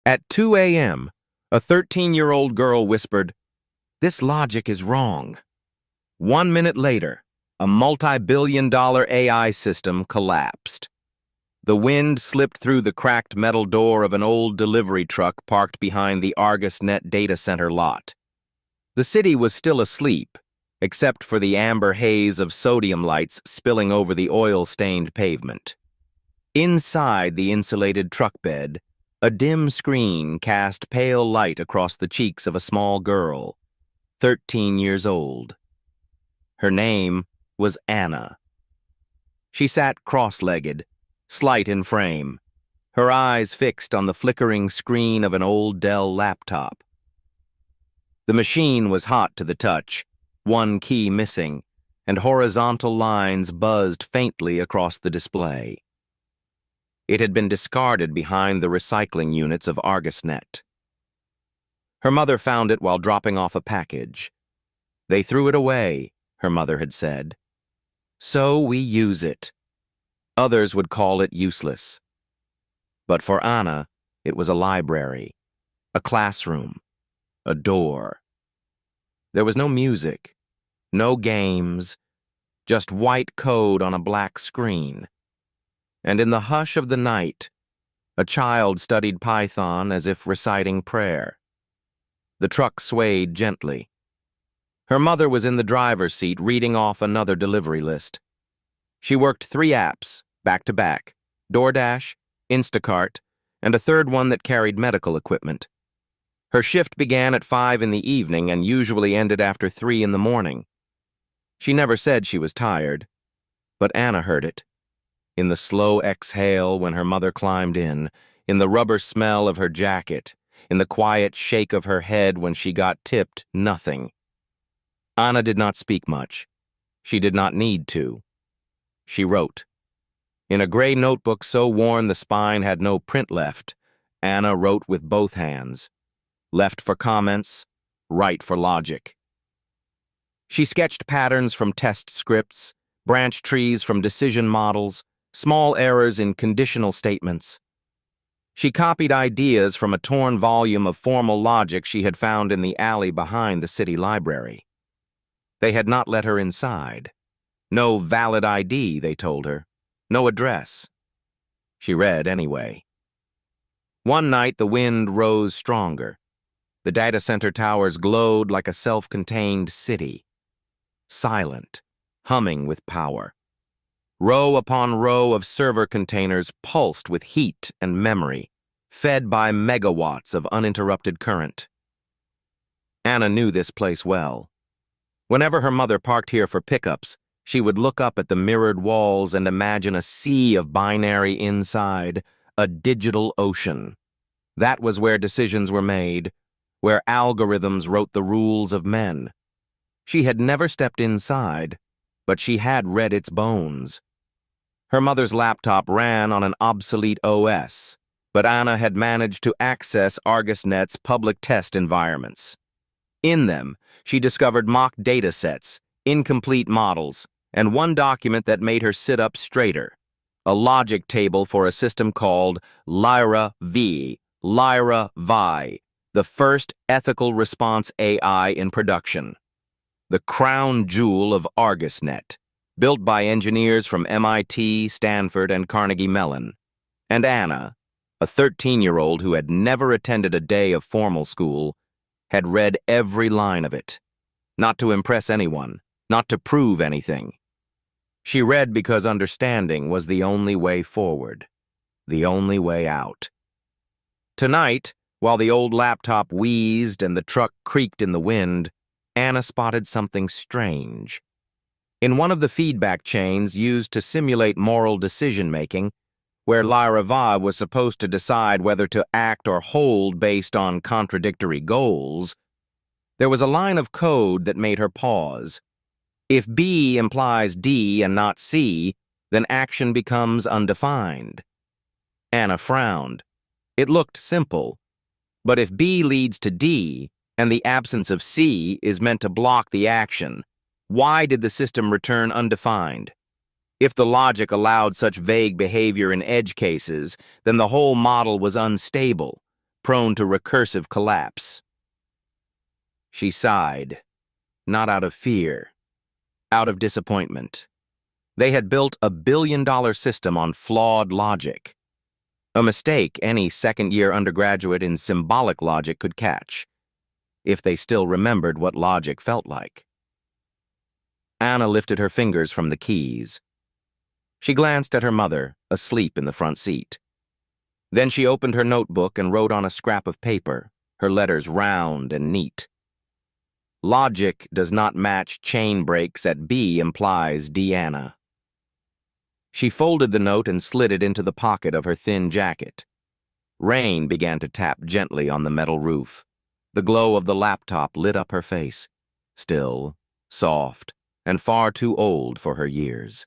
At 2 a.m., a 13-year-old girl whispered, "This logic is wrong." 1 minute later, a multi-billion-dollar AI system collapsed. The wind slipped through the cracked metal door of an old delivery truck parked behind the ArgusNet data center lot. The city was still asleep, except for the amber haze of sodium lights spilling over the oil-stained pavement. Inside the insulated truck bed, a dim screen cast pale light across the cheeks of a small girl, 13 years old. Her name was Anna. She sat cross-legged, slight in frame, her eyes fixed on the flickering screen of an old Dell laptop. The machine was hot to the touch, one key missing, and horizontal lines buzzed faintly across the display. It had been discarded behind the recycling units of ArgusNet. Her mother found it while dropping off a package. "They threw it away," her mother had said. "So we use it." Others would call it useless. But for Anna, it was a library, a classroom, a door. There was no music, no games, just white code on a black screen. And in the hush of the night, a child studied Python as if reciting prayer. The truck swayed gently. Her mother was in the driver's seat reading off another delivery list. She worked 3 apps, back to back: DoorDash, Instacart, and a third one that carried medical equipment. Her shift began at 5 in the evening and usually ended after 3 in the morning. She never said she was tired, but Anna heard it. In the slow exhale when her mother climbed in the rubber smell of her jacket, in the quiet shake of her head when she got tipped nothing. Anna did not speak much. She did not need to. She wrote. In a gray notebook so worn the spine had no print left, Anna wrote with both hands. Left for comments, right for logic. She sketched patterns from test scripts, branch trees from decision models, small errors in conditional statements. She copied ideas from a torn volume of formal logic she had found in the alley behind the city library. They had not let her inside. No valid ID, they told her. No address. She read anyway. One night the wind rose stronger. The data center towers glowed like a self-contained city. Silent, humming with power. Row upon row of server containers pulsed with heat and memory, fed by megawatts of uninterrupted current. Anna knew this place well. Whenever her mother parked here for pickups, she would look up at the mirrored walls and imagine a sea of binary inside, a digital ocean. That was where decisions were made, where algorithms wrote the rules of men. She had never stepped inside, but she had read its bones. Her mother's laptop ran on an obsolete OS, but Anna had managed to access ArgusNet's public test environments. In them, she discovered mock data sets, incomplete models, and one document that made her sit up straighter, a logic table for a system called Lyra-Vi, the first ethical response AI in production. The crown jewel of ArgusNet, built by engineers from MIT, Stanford, and Carnegie Mellon. And Anna, a 13-year-old who had never attended a day of formal school, had read every line of it. Not to impress anyone, not to prove anything. She read because understanding was the only way forward, the only way out. Tonight, while the old laptop wheezed and the truck creaked in the wind, Anna spotted something strange. In one of the feedback chains used to simulate moral decision-making, where Lyra-Vi was supposed to decide whether to act or hold based on contradictory goals, there was a line of code that made her pause. If B implies D and not C, then action becomes undefined. Anna frowned. It looked simple. But if B leads to D, and the absence of C is meant to block the action, why did the system return undefined? If the logic allowed such vague behavior in edge cases, then the whole model was unstable, prone to recursive collapse. She sighed, not out of fear, out of disappointment. They had built a billion-dollar system on flawed logic, a mistake any second-year undergraduate in symbolic logic could catch, if they still remembered what logic felt like. Anna lifted her fingers from the keys. She glanced at her mother, asleep in the front seat. Then she opened her notebook and wrote on a scrap of paper, her letters round and neat. Logic does not match chain breaks at B implies Deanna. She folded the note and slid it into the pocket of her thin jacket. Rain began to tap gently on the metal roof. The glow of the laptop lit up her face, still, soft, and far too old for her years.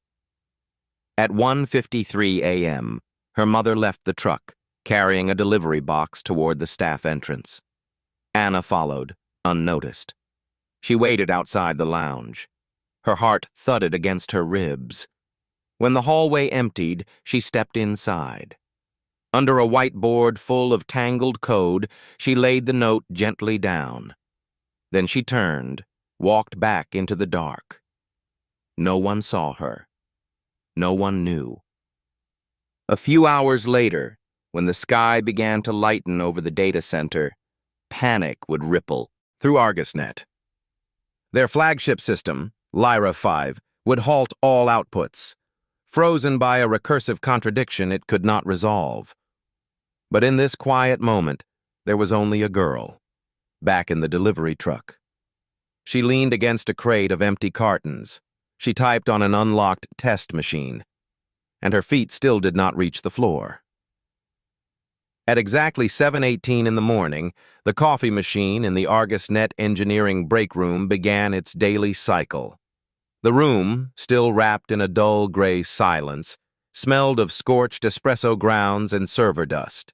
At 1:53 a.m., her mother left the truck, carrying a delivery box toward the staff entrance. Anna followed, unnoticed. She waited outside the lounge. Her heart thudded against her ribs. When the hallway emptied, she stepped inside. Under a whiteboard full of tangled code, she laid the note gently down. Then she turned, walked back into the dark. No one saw her. No one knew. A few hours later, when the sky began to lighten over the data center, panic would ripple through ArgusNet. Their flagship system, Lyra 5, would halt all outputs, frozen by a recursive contradiction it could not resolve. But in this quiet moment, there was only a girl, back in the delivery truck. She leaned against a crate of empty cartons. She typed on an unlocked test machine, and her feet still did not reach the floor. At exactly 7:18 in the morning, the coffee machine in the ArgusNet engineering break room began its daily cycle. The room, still wrapped in a dull gray silence, smelled of scorched espresso grounds and server dust.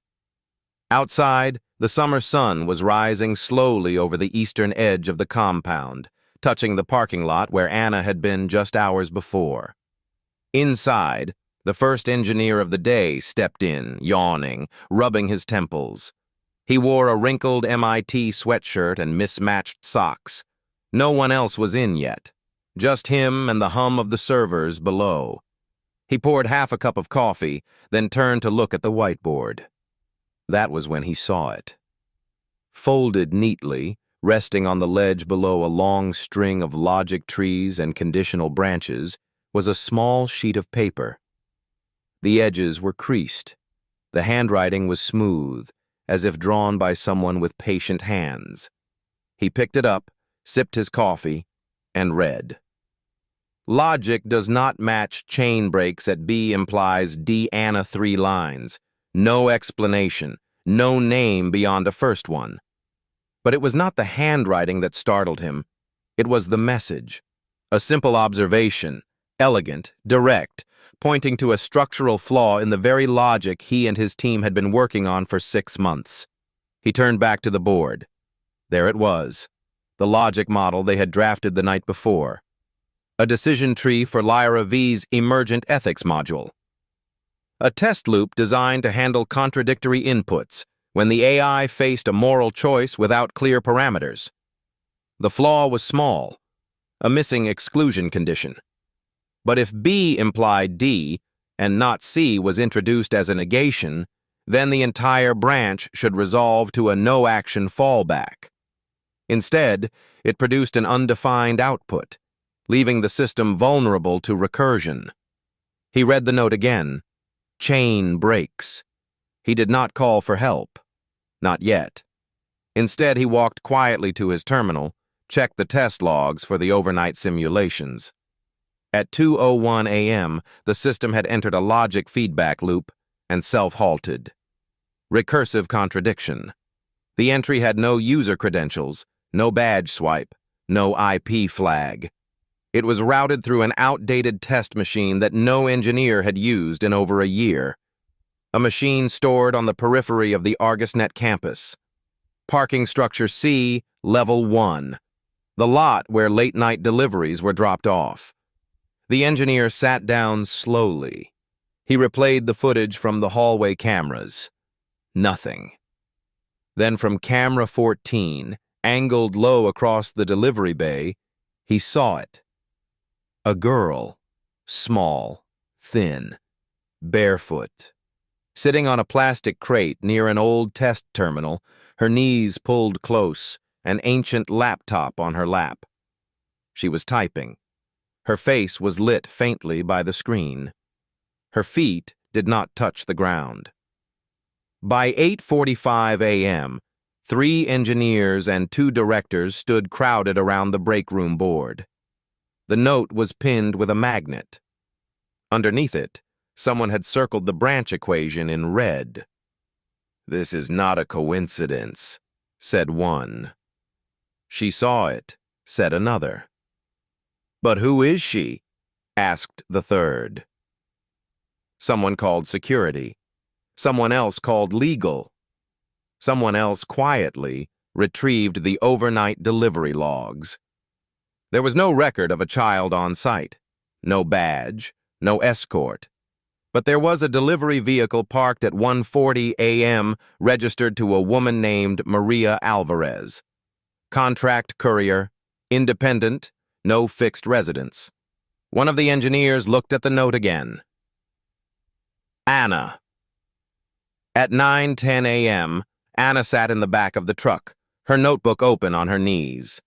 Outside, the summer sun was rising slowly over the eastern edge of the compound, touching the parking lot where Anna had been just hours before. Inside, the first engineer of the day stepped in, yawning, rubbing his temples. He wore a wrinkled MIT sweatshirt and mismatched socks. No one else was in yet, just him and the hum of the servers below. He poured half a cup of coffee, then turned to look at the whiteboard. That was when he saw it. Folded neatly, resting on the ledge below a long string of logic trees and conditional branches, was a small sheet of paper. The edges were creased. The handwriting was smooth, as if drawn by someone with patient hands. He picked it up, sipped his coffee, and read. Logic does not match chain breaks at B implies Deanna 3 lines. No explanation, no name beyond a first one. But it was not the handwriting that startled him. It was the message. A simple observation, elegant, direct, pointing to a structural flaw in the very logic he and his team had been working on for 6 months. He turned back to the board. There it was, the logic model they had drafted the night before. A decision tree for Lyra V's emergent ethics module. A test loop designed to handle contradictory inputs when the AI faced a moral choice without clear parameters. The flaw was small, a missing exclusion condition. But if B implied D and not C was introduced as a negation, then the entire branch should resolve to a no-action fallback. Instead, it produced an undefined output, leaving the system vulnerable to recursion. He read the note again. Chain breaks. He did not call for help. Not yet. Instead, he walked quietly to his terminal, checked the test logs for the overnight simulations. At 2:01 a.m., the system had entered a logic feedback loop and self-halted. Recursive contradiction. The entry had no user credentials, no badge swipe, no IP flag. It was routed through an outdated test machine that no engineer had used in over a year. A machine stored on the periphery of the ArgusNet campus. Parking structure C, level 1. The lot where late-night deliveries were dropped off. The engineer sat down slowly. He replayed the footage from the hallway cameras. Nothing. Then from camera 14, angled low across the delivery bay, he saw it. A girl, small, thin, barefoot, sitting on a plastic crate near an old test terminal, her knees pulled close, an ancient laptop on her lap. She was typing. Her face was lit faintly by the screen. Her feet did not touch the ground. By 8:45 a.m., 3 engineers and 2 directors stood crowded around the break room board. The note was pinned with a magnet. Underneath it, someone had circled the branch equation in red. "This is not a coincidence," said one. "She saw it," said another. "But who is she?" asked the third. Someone called security. Someone else called legal. Someone else quietly retrieved the overnight delivery logs. There was no record of a child on site, no badge, no escort. But there was a delivery vehicle parked at 1:40 a.m. registered to a woman named Maria Alvarez. Contract courier, independent, no fixed residence. One of the engineers looked at the note again. Anna. At 9:10 a.m., Anna sat in the back of the truck, her notebook open on her knees.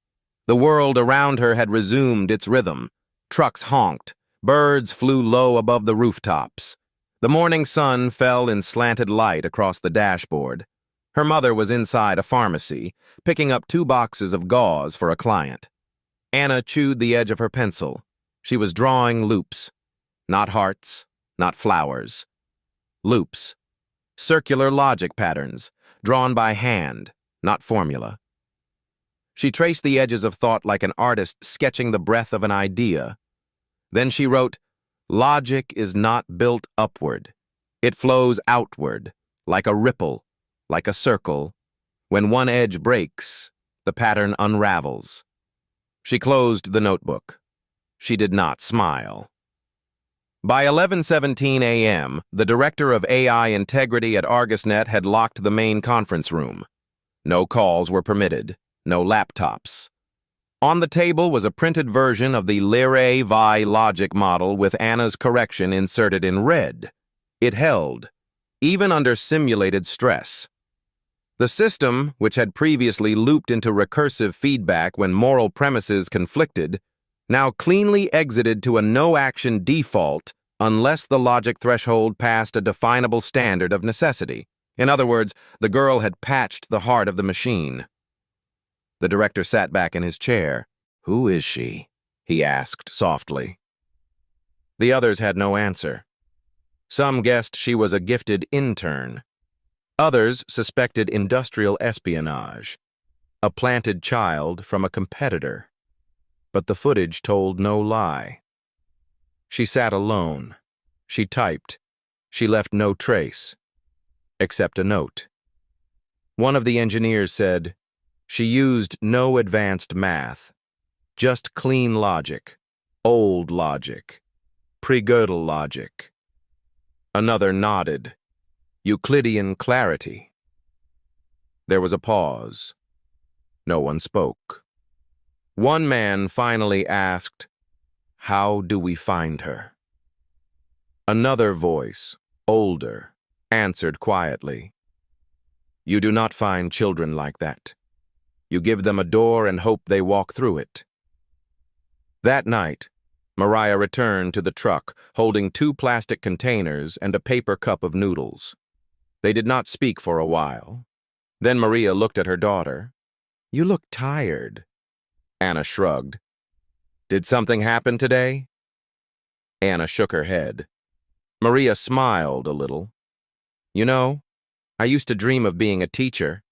The world around her had resumed its rhythm. Trucks honked. Birds flew low above the rooftops. The morning sun fell in slanted light across the dashboard. Her mother was inside a pharmacy, picking up 2 boxes of gauze for a client. Anna chewed the edge of her pencil. She was drawing loops. Not hearts, not flowers. Loops. Circular logic patterns, drawn by hand, not formula. She traced the edges of thought like an artist sketching the breath of an idea. Then she wrote, "Logic is not built upward. It flows outward, like a ripple, like a circle. When one edge breaks, the pattern unravels." She closed the notebook. She did not smile. By 11:17 a.m., the director of AI Integrity at ArgusNet had locked the main conference room. No calls were permitted, no laptops. On the table was a printed version of the Lyrae Vi logic model with Anna's correction inserted in red. It held, even under simulated stress. The system, which had previously looped into recursive feedback when moral premises conflicted, now cleanly exited to a no-action default unless the logic threshold passed a definable standard of necessity. In other words, the girl had patched the heart of the machine. The director sat back in his chair. "Who is she?" he asked softly. The others had no answer. Some guessed she was a gifted intern. Others suspected industrial espionage, a planted child from a competitor. But the footage told no lie. She sat alone. She typed. She left no trace, except a note. One of the engineers said, "She used no advanced math, just clean logic, old logic, pre-Gödel logic." Another nodded. "Euclidean clarity." There was a pause. No one spoke. One man finally asked, "How do we find her?" Another voice, older, answered quietly, "You do not find children like that. You give them a door and hope they walk through it." That night, Mariah returned to the truck, holding 2 plastic containers and a paper cup of noodles. They did not speak for a while. Then Maria looked at her daughter. "You look tired." Anna shrugged. "Did something happen today?" Anna shook her head. Maria smiled a little. "You know, I used to dream of being a teacher."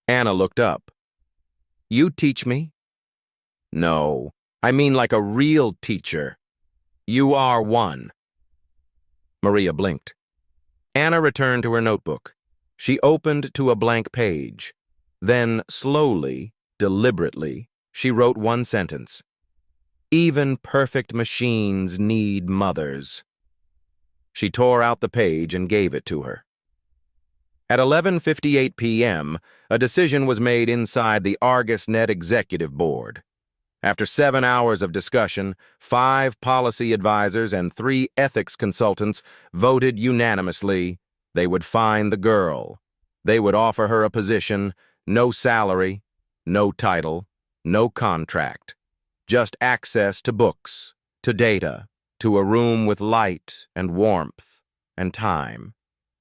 Anna looked up. "You teach me?" "No, I mean like a real teacher. You are one." Maria blinked. Anna returned to her notebook. She opened to a blank page. Then, slowly, deliberately, she wrote one sentence. "Even perfect machines need mothers." She tore out the page and gave it to her. At 11:58 p.m., a decision was made inside the ArgusNet Executive Board. After 7 hours of discussion, 5 policy advisors and 3 ethics consultants voted unanimously they would find the girl. They would offer her a position, no salary, no title, no contract, just access to books, to data, to a room with light and warmth and time.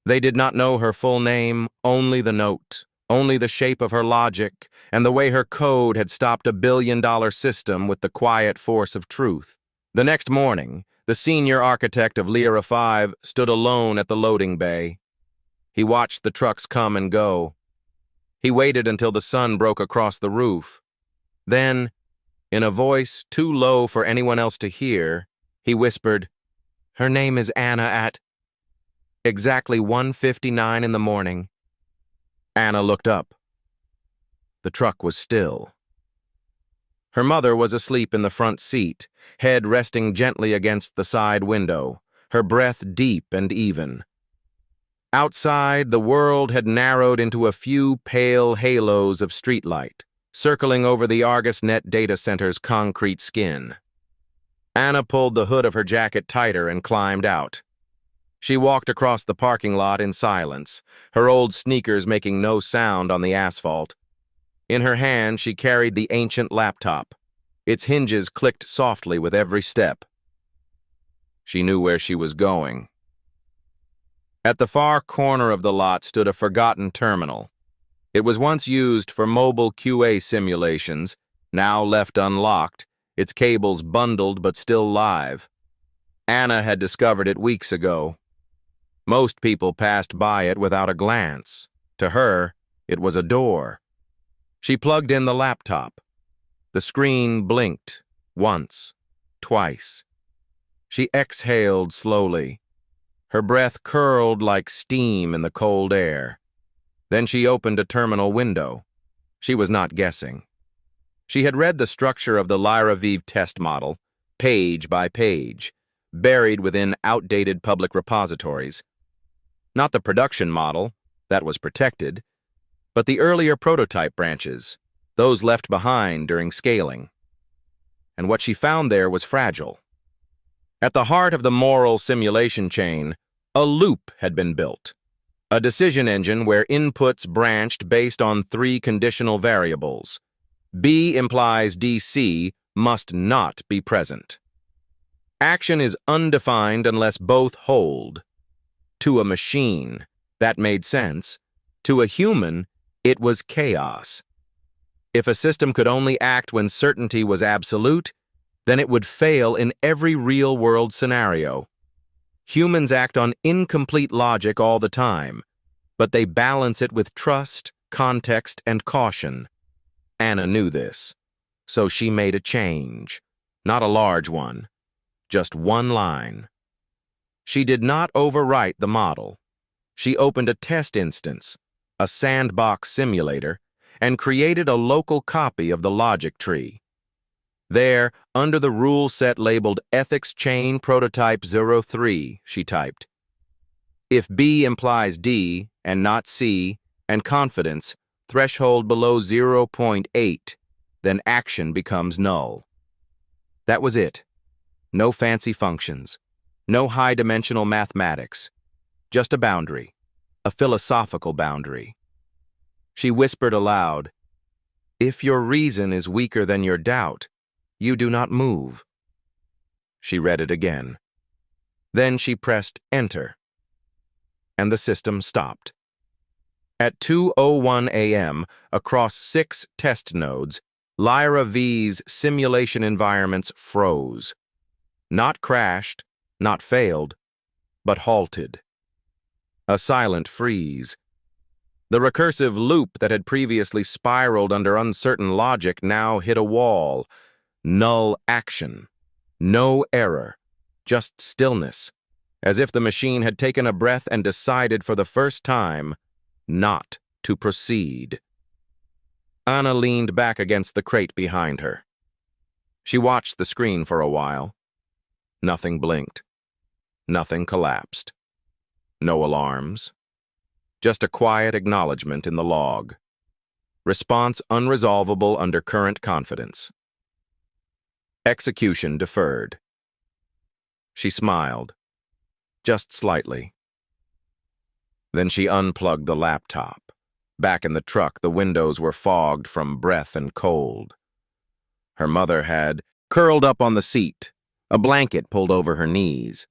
They did not know her full name, only the note, only the shape of her logic, and the way her code had stopped a billion-dollar system with the quiet force of truth. The next morning, the senior architect of Lyra 5 stood alone at the loading bay. He watched the trucks come and go. He waited until the sun broke across the roof. Then, in a voice too low for anyone else to hear, he whispered, "Her name is Anna at exactly 1:59 in the morning." Anna looked up. The truck was still. Her mother was asleep in the front seat, head resting gently against the side window, her breath deep and even. Outside, the world had narrowed into a few pale halos of streetlight, circling over the ArgusNet data center's concrete skin. Anna pulled the hood of her jacket tighter and climbed out. She walked across the parking lot in silence, her old sneakers making no sound on the asphalt. In her hand, she carried the ancient laptop. Its hinges clicked softly with every step. She knew where she was going. At the far corner of the lot stood a forgotten terminal. It was once used for mobile QA simulations, now left unlocked, its cables bundled but still live. Anna had discovered it weeks ago. Most people passed by it without a glance. To her, it was a door. She plugged in the laptop. The screen blinked, once, twice. She exhaled slowly. Her breath curled like steam in the cold air. Then she opened a terminal window. She was not guessing. She had read the structure of the Lyra Vive test model, page by page, buried within outdated public repositories. Not the production model, that was protected, but the earlier prototype branches, those left behind during scaling. And what she found there was fragile. At the heart of the moral simulation chain, a loop had been built. A decision engine where inputs branched based on 3 conditional variables. B implies DC must not be present. Action is undefined unless both hold. To a machine, that made sense. To a human, it was chaos. If a system could only act when certainty was absolute, then it would fail in every real-world scenario. Humans act on incomplete logic all the time, but they balance it with trust, context, and caution. Anna knew this, so she made a change. Not a large one, just one line. She did not overwrite the model. She opened a test instance, a sandbox simulator, and created a local copy of the logic tree. There, under the rule set labeled Ethics Chain Prototype 03, she typed, "If B implies D and not C, and confidence, threshold below 0.8, then action becomes null." That was it. No fancy functions. No high-dimensional mathematics. Just a boundary. A philosophical boundary. She whispered aloud, "If your reason is weaker than your doubt, you do not move." She read it again. Then she pressed Enter, and the system stopped. At 2:01 a.m., across 6 test nodes, Lyra V's simulation environments froze. Not crashed, not failed, but halted. A silent freeze. The recursive loop that had previously spiraled under uncertain logic now hit a wall. Null action. No error. Just stillness. As if the machine had taken a breath and decided for the first time not to proceed. Anna leaned back against the crate behind her. She watched the screen for a while. Nothing blinked. Nothing collapsed. No alarms. just a quiet acknowledgement in the log. Response unresolvable under current confidence. Execution deferred. She smiled, just slightly. Then she unplugged the laptop. Back in the truck, the windows were fogged from breath and cold. Her mother had curled up on the seat, a blanket pulled over her knees.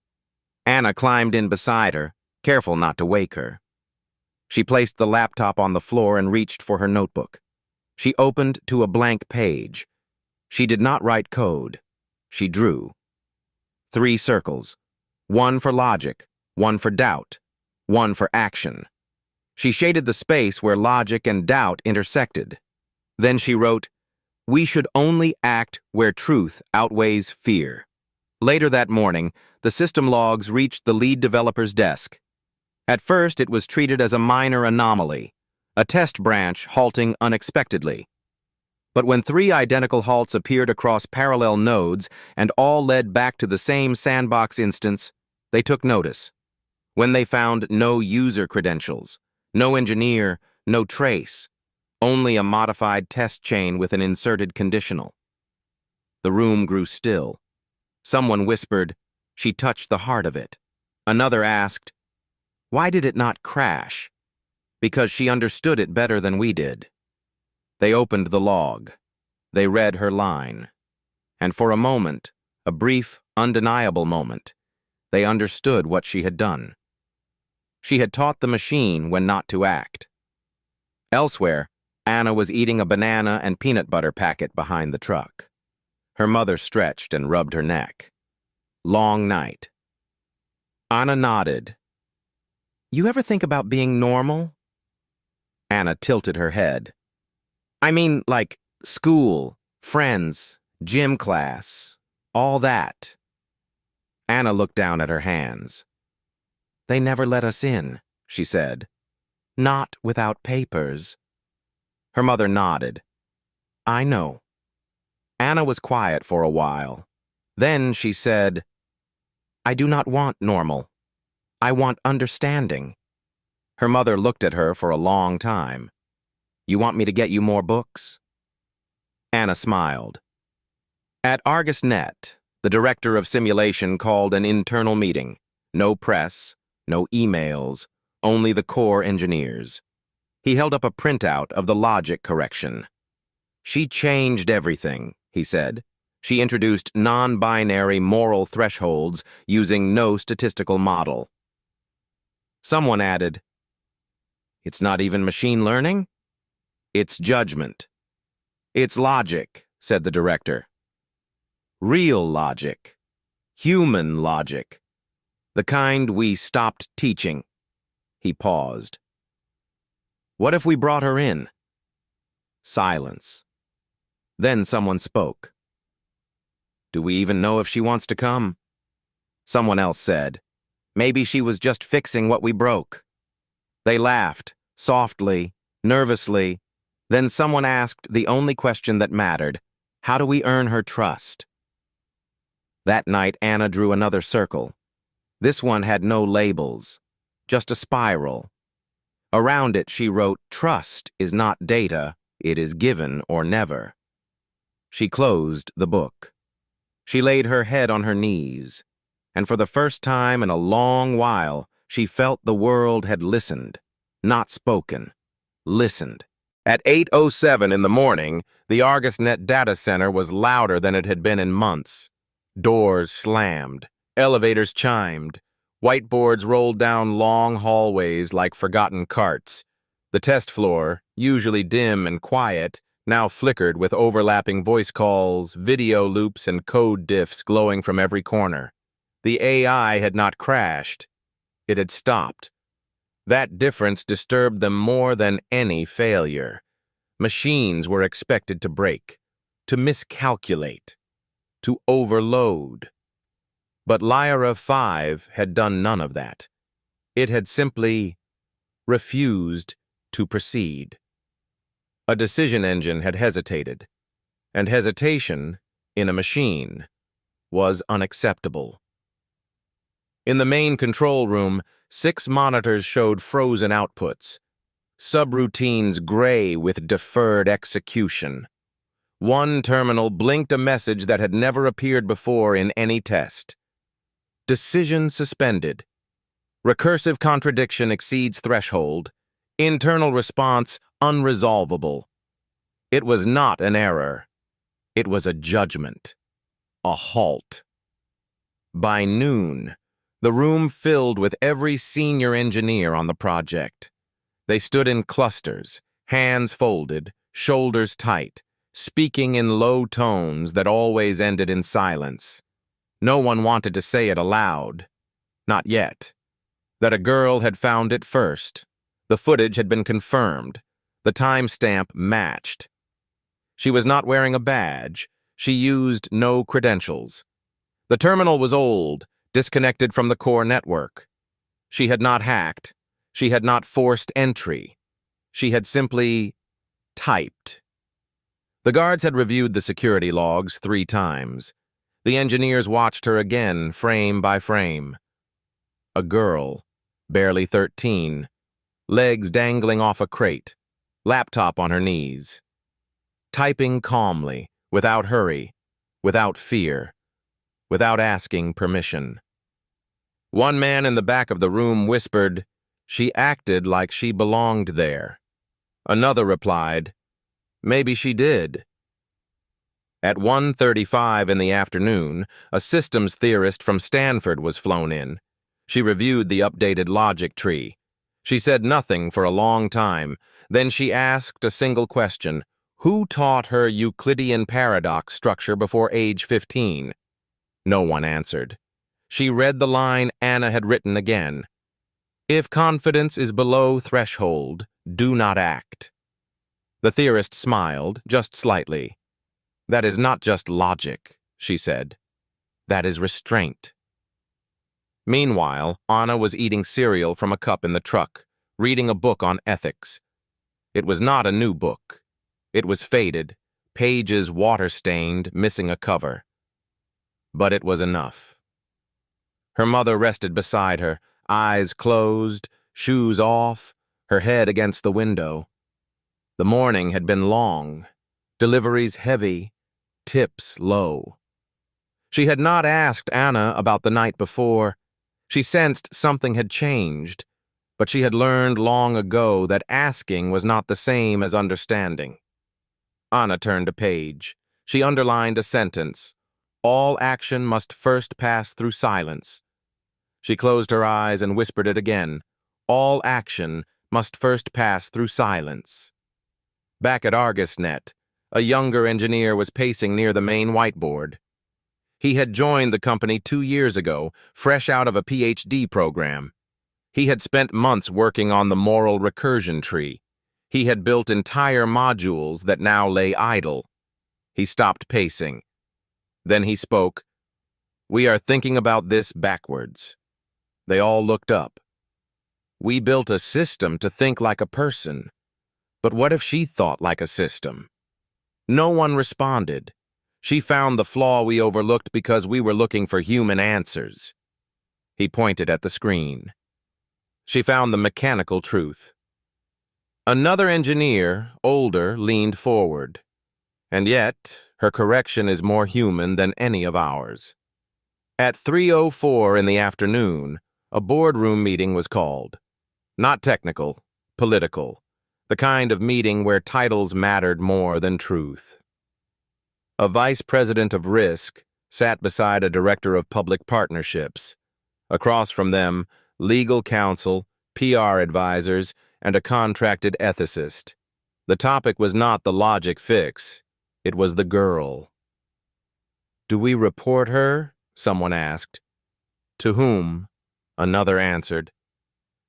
Anna climbed in beside her, careful not to wake her. She placed the laptop on the floor and reached for her notebook. She opened to a blank page. She did not write code. She drew. 3 circles, 1 for logic, 1 for doubt, 1 for action. She shaded the space where logic and doubt intersected. Then she wrote, "We should only act where truth outweighs fear." Later that morning, the system logs reached the lead developer's desk. At first, it was treated as a minor anomaly, a test branch halting unexpectedly. But when 3 identical halts appeared across parallel nodes and all led back to the same sandbox instance, they took notice. When they found no user credentials, no engineer, no trace, only a modified test chain with an inserted conditional. The room grew still. Someone whispered, "She touched the heart of it." Another asked, "Why did it not crash?" "Because she understood it better than we did." They opened the log. They read her line. And for a moment, a brief, undeniable moment, they understood what she had done. She had taught the machine when not to act. Elsewhere, Anna was eating a banana and peanut butter packet behind the truck. Her mother stretched and rubbed her neck. Long night. Anna nodded. "You ever think about being normal?" Anna tilted her head. "I mean, like school, friends, gym class, all that." Anna looked down at her hands. "They never let us in," she said. "Not without papers." Her mother nodded. "I know." Anna was quiet for a while. Then she said, "I do not want normal. I want understanding." Her mother looked at her for a long time. "You want me to get you more books?" Anna smiled. At ArgusNet, the director of simulation called an internal meeting. No press, no emails, only the core engineers. He held up a printout of the logic correction. "She changed everything," he said. "She introduced non-binary moral thresholds using no statistical model." Someone added, "It's not even machine learning? It's judgment." "It's logic," said the director. "Real logic. Human logic. The kind we stopped teaching." He paused. "What if we brought her in?" Silence. Then someone spoke. "Do we even know if she wants to come?" Someone else said, "Maybe she was just fixing what we broke." They laughed, softly, nervously. Then someone asked the only question that mattered, "How do we earn her trust?" That night, Anna drew another circle. This one had no labels, just a spiral. Around it, she wrote, "Trust is not data, it is given or never." She closed the book. She laid her head on her knees, and for the first time in a long while, she felt the world had listened, not spoken, listened. At 8:07 in the morning, the ArgusNet data center was louder than it had been in months. Doors slammed, elevators chimed, whiteboards rolled down long hallways like forgotten carts. The test floor, usually dim and quiet, now flickered with overlapping voice calls, video loops, and code diffs glowing from every corner. The AI had not crashed. It had stopped. That difference disturbed them more than any failure. Machines were expected to break, to miscalculate, to overload. But Lyra 5 had done none of that. It had simply refused to proceed. A decision engine had hesitated, and hesitation, in a machine, was unacceptable. In the main control room, 6 monitors showed frozen outputs, subroutines gray with deferred execution. One terminal blinked a message that had never appeared before in any test. Decision suspended. Recursive contradiction exceeds threshold. Internal response unresolvable. It was not an error. It was a judgment. A halt. By noon, the room filled with every senior engineer on the project. They stood in clusters, hands folded, shoulders tight, speaking in low tones that always ended in silence. No one wanted to say it aloud. Not yet. That a girl had found it first. The footage had been confirmed. The timestamp matched. She was not wearing a badge. She used no credentials. The terminal was old, disconnected from the core network. She had not hacked. She had not forced entry. She had simply typed. The guards had reviewed the security logs 3 times. The engineers watched her again, frame by frame. A girl, barely 13, legs dangling off a crate, laptop on her knees. Typing calmly, without hurry, without fear, without asking permission. One man in the back of the room whispered, "She acted like she belonged there." Another replied, "Maybe she did." At 1:35 in the afternoon, a systems theorist from Stanford was flown in. She reviewed the updated logic tree. She said nothing for a long time. Then she asked a single question. Who taught her Euclidean paradox structure before age 15? No one answered. She read the line Anna had written again. If confidence is below threshold, do not act. The theorist smiled, just slightly. That is not just logic, she said. That is restraint. Meanwhile, Anna was eating cereal from a cup in the truck, reading a book on ethics. It was not a new book. It was faded, pages water-stained, missing a cover. But it was enough. Her mother rested beside her, eyes closed, shoes off, her head against the window. The morning had been long, deliveries heavy, tips low. She had not asked Anna about the night before. She sensed something had changed, but she had learned long ago that asking was not the same as understanding. Anna turned a page. She underlined a sentence. All action must first pass through silence. She closed her eyes and whispered it again. All action must first pass through silence. Back at ArgusNet, a younger engineer was pacing near the main whiteboard. He had joined the company 2 years ago, fresh out of a PhD program. He had spent months working on the moral recursion tree. He had built entire modules that now lay idle. He stopped pacing. Then he spoke. We are thinking about this backwards. They all looked up. We built a system to think like a person. But what if she thought like a system? No one responded. She found the flaw we overlooked because we were looking for human answers. He pointed at the screen. She found the mechanical truth. Another engineer, older, leaned forward. And yet, her correction is more human than any of ours. At 3:04 in the afternoon, a boardroom meeting was called. Not technical, political. The kind of meeting where titles mattered more than truth. A vice president of risk sat beside a director of public partnerships. Across from them, legal counsel, PR advisors, and a contracted ethicist. The topic was not the logic fix. It was the girl. Do we report her? Someone asked. To whom? Another answered.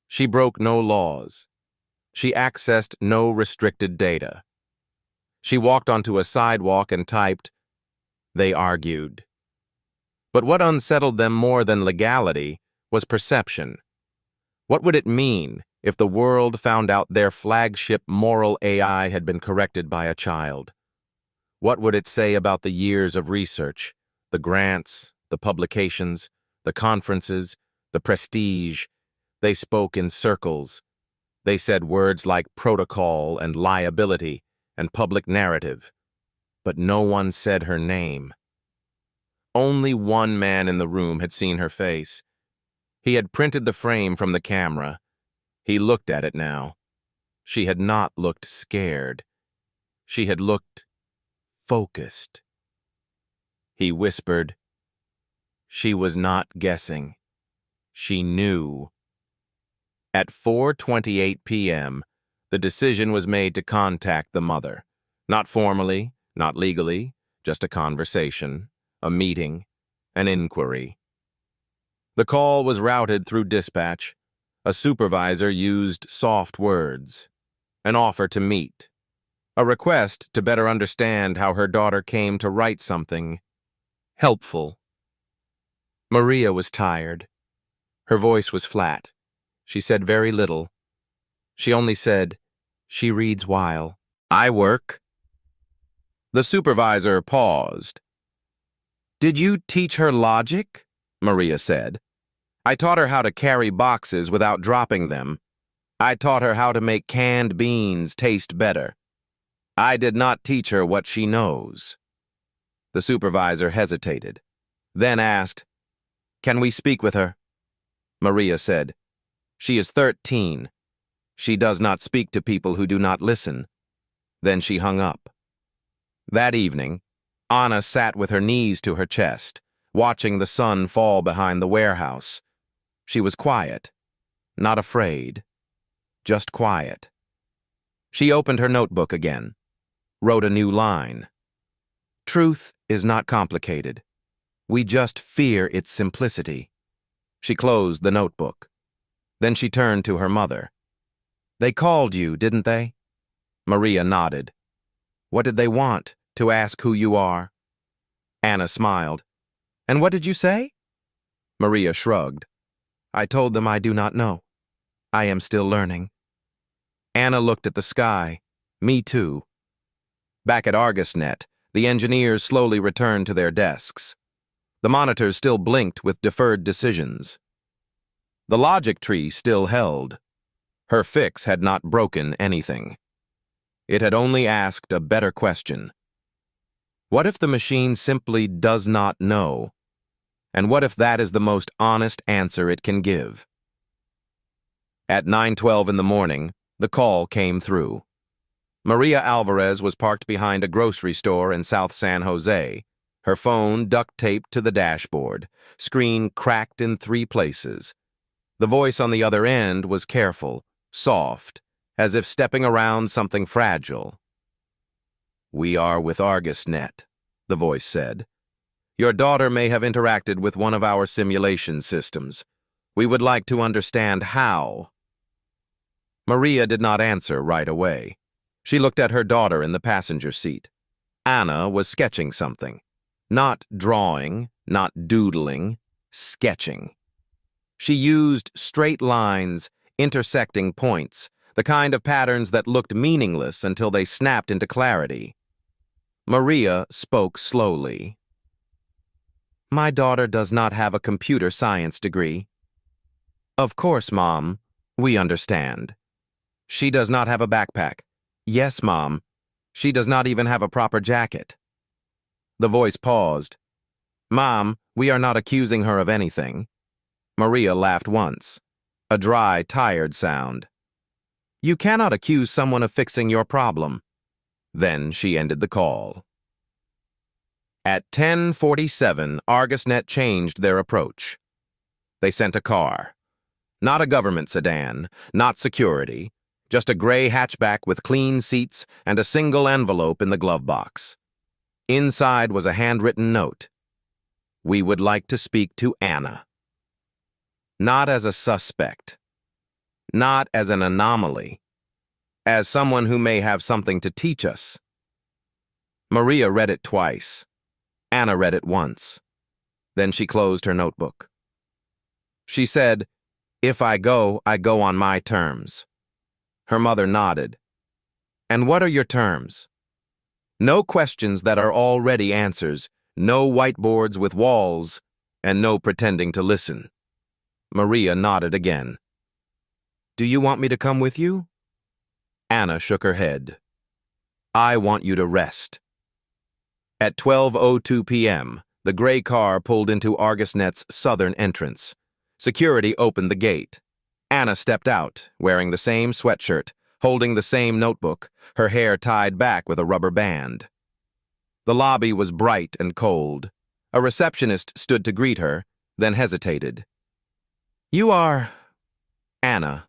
She broke no laws. She accessed no restricted data. She walked onto a sidewalk and typed. They argued. But what unsettled them more than legality was perception. What would it mean if the world found out their flagship moral AI had been corrected by a child? What would it say about the years of research, the grants, the publications, the conferences, the prestige. They spoke in circles. They said words like protocol and liability and public narrative, but no one said her name. Only one man in the room had seen her face. He had printed the frame from the camera. He looked at it now. She had not looked scared. She had looked focused. He whispered. She was not guessing. She knew. At 4:28 p.m., the decision was made to contact the mother. Not formally, not legally, just a conversation, a meeting, an inquiry. The call was routed through dispatch. A supervisor used soft words. An offer to meet. A request to better understand how her daughter came to write something helpful. Maria was tired. Her voice was flat. She said very little. She only said, "She reads while I work." The supervisor paused. "Did you teach her logic?" Maria said. "I taught her how to carry boxes without dropping them. I taught her how to make canned beans taste better. I did not teach her what she knows." The supervisor hesitated, then asked, "Can we speak with her?" Maria said, "She is 13. She does not speak to people who do not listen." Then she hung up. That evening, Anna sat with her knees to her chest, watching the sun fall behind the warehouse. She was quiet, not afraid, just quiet. She opened her notebook again, wrote a new line. "Truth is not complicated. We just fear its simplicity." She closed the notebook. Then she turned to her mother. "They called you, didn't they?" Maria nodded. "What did they want? To ask who you are?" Anna smiled. "And what did you say?" Maria shrugged. "I told them I do not know. I am still learning." Anna looked at the sky. "Me too." Back at ArgusNet, the engineers slowly returned to their desks. The monitors still blinked with deferred decisions. The logic tree still held. Her fix had not broken anything. It had only asked a better question. What if the machine simply does not know? And what if that is the most honest answer it can give? At 9:12 in the morning, the call came through. Maria Alvarez was parked behind a grocery store in South San Jose, her phone duct-taped to the dashboard, screen cracked in 3 places. The voice on the other end was careful, soft, as if stepping around something fragile. "We are with ArgusNet," the voice said. "Your daughter may have interacted with one of our simulation systems. We would like to understand how." Maria did not answer right away. She looked at her daughter in the passenger seat. Anna was sketching something. Not drawing, not doodling, sketching. She used straight lines, intersecting points, the kind of patterns that looked meaningless until they snapped into clarity. Maria spoke slowly. "My daughter does not have a computer science degree." "Of course, Mom. We understand." "She does not have a backpack." "Yes, Mom. She does not even have a proper jacket." The voice paused. "Mom, we are not accusing her of anything." Maria laughed once. A dry, tired sound. "You cannot accuse someone of fixing your problem." Then she ended the call. At 10:47, ArgusNet changed their approach. They sent a car. Not a government sedan, not security, just a gray hatchback with clean seats and a single envelope in the glove box. Inside was a handwritten note. "We would like to speak to Anna." Not as a suspect. Not as an anomaly. As someone who may have something to teach us. Maria read it twice. Anna read it once. Then she closed her notebook. She said, "If I go on my terms." Her mother nodded. "And what are your terms?" No questions that are already answers, no whiteboards with walls, and no pretending to listen. Maria nodded again. Do you want me to come with you? Anna shook her head. I want you to rest. At 12:02 p.m., the gray car pulled into ArgusNet's southern entrance. Security opened the gate. Anna stepped out, wearing the same sweatshirt, holding the same notebook, her hair tied back with a rubber band. The lobby was bright and cold. A receptionist stood to greet her, then hesitated. You are... Anna.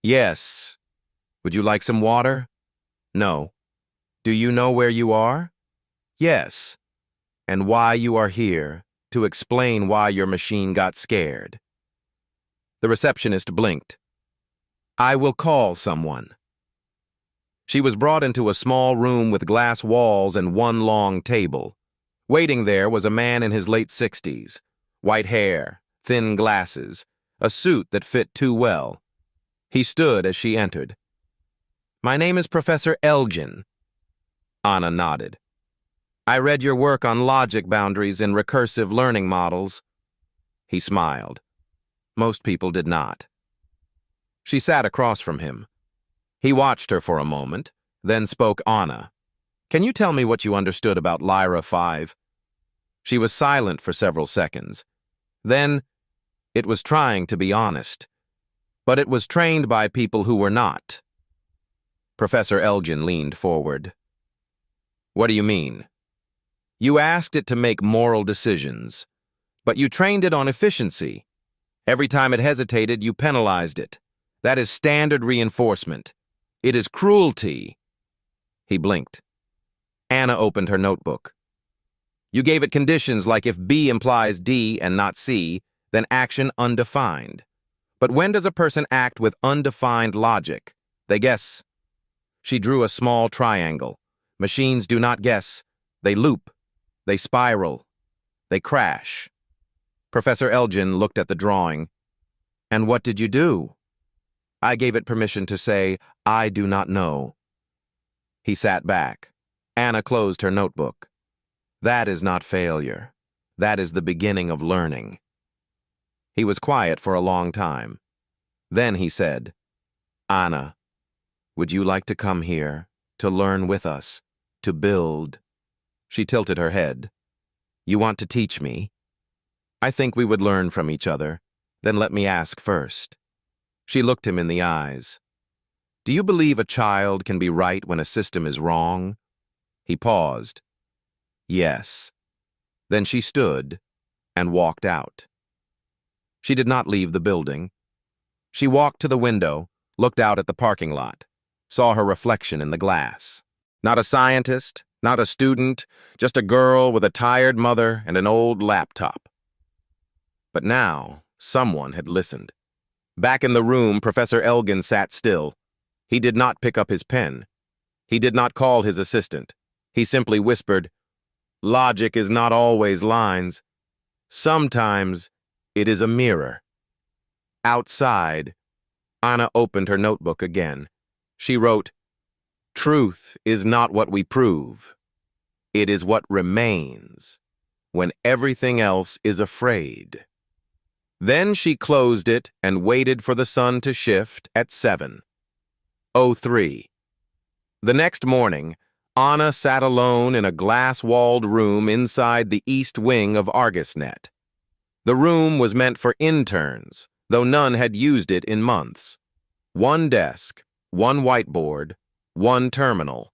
Yes. Would you like some water? No. Do you know where you are? Yes. And why you are here, to explain why your machine got scared. The receptionist blinked. I will call someone. She was brought into a small room with glass walls and one long table. Waiting there was a man in his late 60s. White hair, thin glasses, a suit that fit too well. He stood as she entered. My name is Professor Elgin. Anna nodded. I read your work on logic boundaries in recursive learning models. He smiled. Most people did not. She sat across from him. He watched her for a moment, then spoke Anna. Can you tell me what you understood about Lyra 5? She was silent for several seconds. Then, it was trying to be honest. But it was trained by people who were not. Professor Elgin leaned forward. What do you mean? You asked it to make moral decisions, but you trained it on efficiency. Every time it hesitated, you penalized it. That is standard reinforcement. It is cruelty. He blinked. Anna opened her notebook. You gave it conditions like if B implies D and not C, then action undefined. But when does a person act with undefined logic? They guess. She drew a small triangle. Machines do not guess. They loop. They spiral. They crash. Professor Elgin looked at the drawing. And what did you do? I gave it permission to say, I do not know. He sat back. Anna closed her notebook. That is not failure. That is the beginning of learning. He was quiet for a long time. Then he said, Anna, would you like to come here, to learn with us, to build? She tilted her head. You want to teach me? I think we would learn from each other. Then let me ask first. She looked him in the eyes. Do you believe a child can be right when a system is wrong? He paused. Yes. Then she stood and walked out. She did not leave the building. She walked to the window, looked out at the parking lot, saw her reflection in the glass. Not a scientist, not a student, just a girl with a tired mother and an old laptop. But now, someone had listened. Back in the room, Professor Elgin sat still. He did not pick up his pen. He did not call his assistant. He simply whispered, Logic is not always lines. Sometimes it is a mirror. Outside, Anna opened her notebook again. She wrote, Truth is not what we prove. It is what remains when everything else is afraid. Then she closed it and waited for the sun to shift at 7:03. The next morning, Anna sat alone in a glass-walled room inside the east wing of ArgusNet. The room was meant for interns, though none had used it in months. One desk, one whiteboard, one terminal.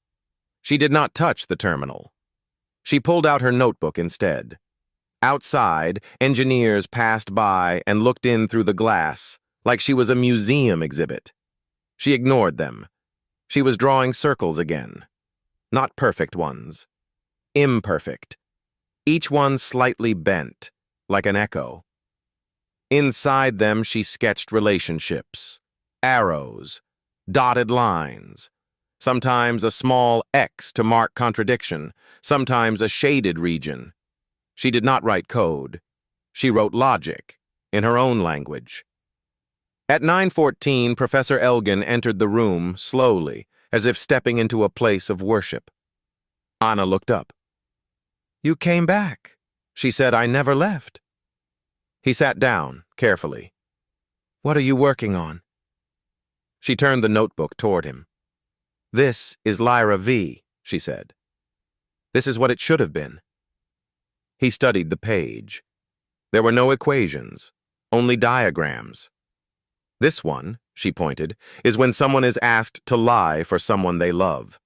She did not touch the terminal. She pulled out her notebook instead. Outside, engineers passed by and looked in through the glass, like she was a museum exhibit. She ignored them. She was drawing circles again. Not perfect ones. Imperfect. Each one slightly bent, like an echo. Inside them she sketched relationships, arrows, dotted lines, sometimes a small X to mark contradiction, sometimes a shaded region. She did not write code. She wrote logic, in her own language. At 9:14, Professor Elgin entered the room slowly, as if stepping into a place of worship. Anna looked up. You came back. She said I never left. He sat down, carefully. What are you working on? She turned the notebook toward him. This is Lyra V, she said. This is what it should have been. He studied the page. There were no equations, only diagrams. This one, she pointed, is when someone is asked to lie for someone they love.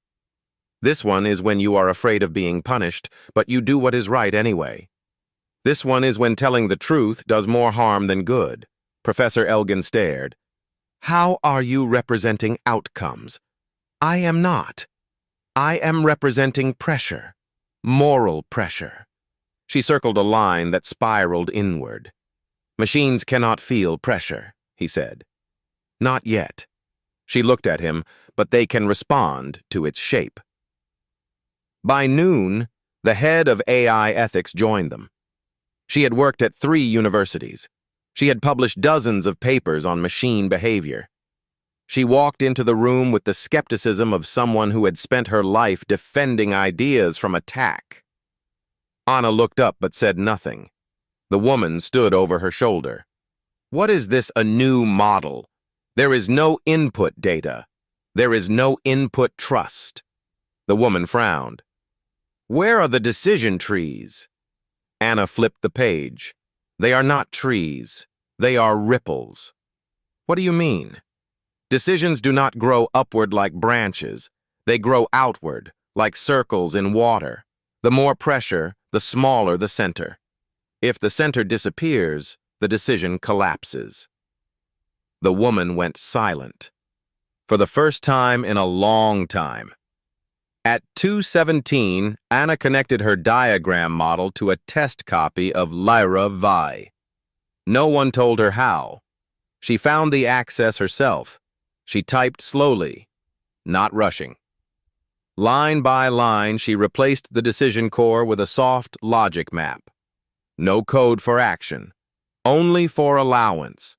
This one is when you are afraid of being punished, but you do what is right anyway. This one is when telling the truth does more harm than good. Professor Elgin stared. How are you representing outcomes? I am not. I am representing pressure, moral pressure. She circled a line that spiraled inward. Machines cannot feel pressure, he said. Not yet. She looked at him, but they can respond to its shape. By noon, the head of AI ethics joined them. She had worked at 3 universities. She had published dozens of papers on machine behavior. She walked into the room with the skepticism of someone who had spent her life defending ideas from attack. Anna looked up but said nothing. The woman stood over her shoulder. What is this a new model? There is no input data. There is no input trust. The woman frowned. Where are the decision trees? Anna flipped the page. They are not trees. They are ripples. What do you mean? Decisions do not grow upward like branches. They grow outward, like circles in water. The more pressure, the smaller the center. If the center disappears, the decision collapses. The woman went silent. For the first time in a long time. At 2:17, Anna connected her diagram model to a test copy of Lyra Vi. No one told her how. She found the access herself. She typed slowly, not rushing. Line by line, she replaced the decision core with a soft logic map. No code for action, only for allowance.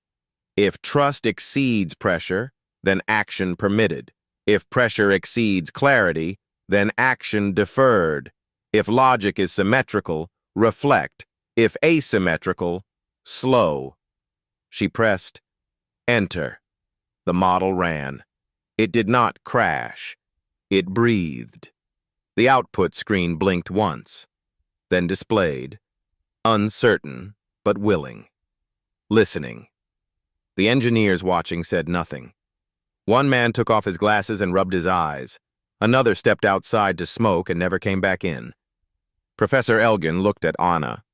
If trust exceeds pressure, then action permitted. If pressure exceeds clarity, then action deferred. If logic is symmetrical, reflect. If asymmetrical, slow. She pressed enter. The model ran. It did not crash. It breathed. The output screen blinked once, then displayed, uncertain but willing, listening. The engineers watching said nothing. One man took off his glasses and rubbed his eyes. Another stepped outside to smoke and never came back in. Professor Elgin looked at Anna.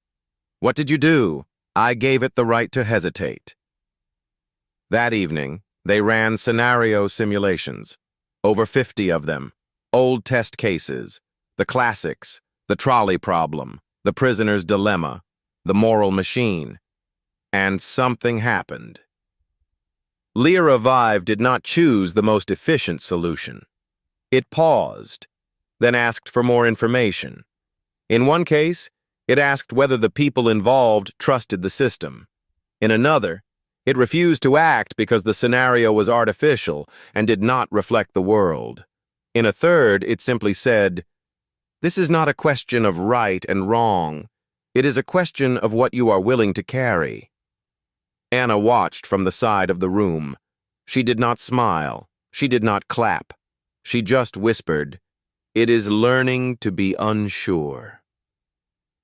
What did you do? I gave it the right to hesitate. That evening, they ran scenario simulations, over 50 of them, old test cases, the classics, the trolley problem, the prisoner's dilemma, the moral machine, and something happened. Lyra Vive did not choose the most efficient solution. It paused, then asked for more information. In one case, it asked whether the people involved trusted the system. In another, it refused to act because the scenario was artificial and did not reflect the world. In a third, it simply said, "This is not a question of right and wrong. It is a question of what you are willing to carry." Anna watched from the side of the room. She did not smile. She did not clap. She just whispered, "It is learning to be unsure."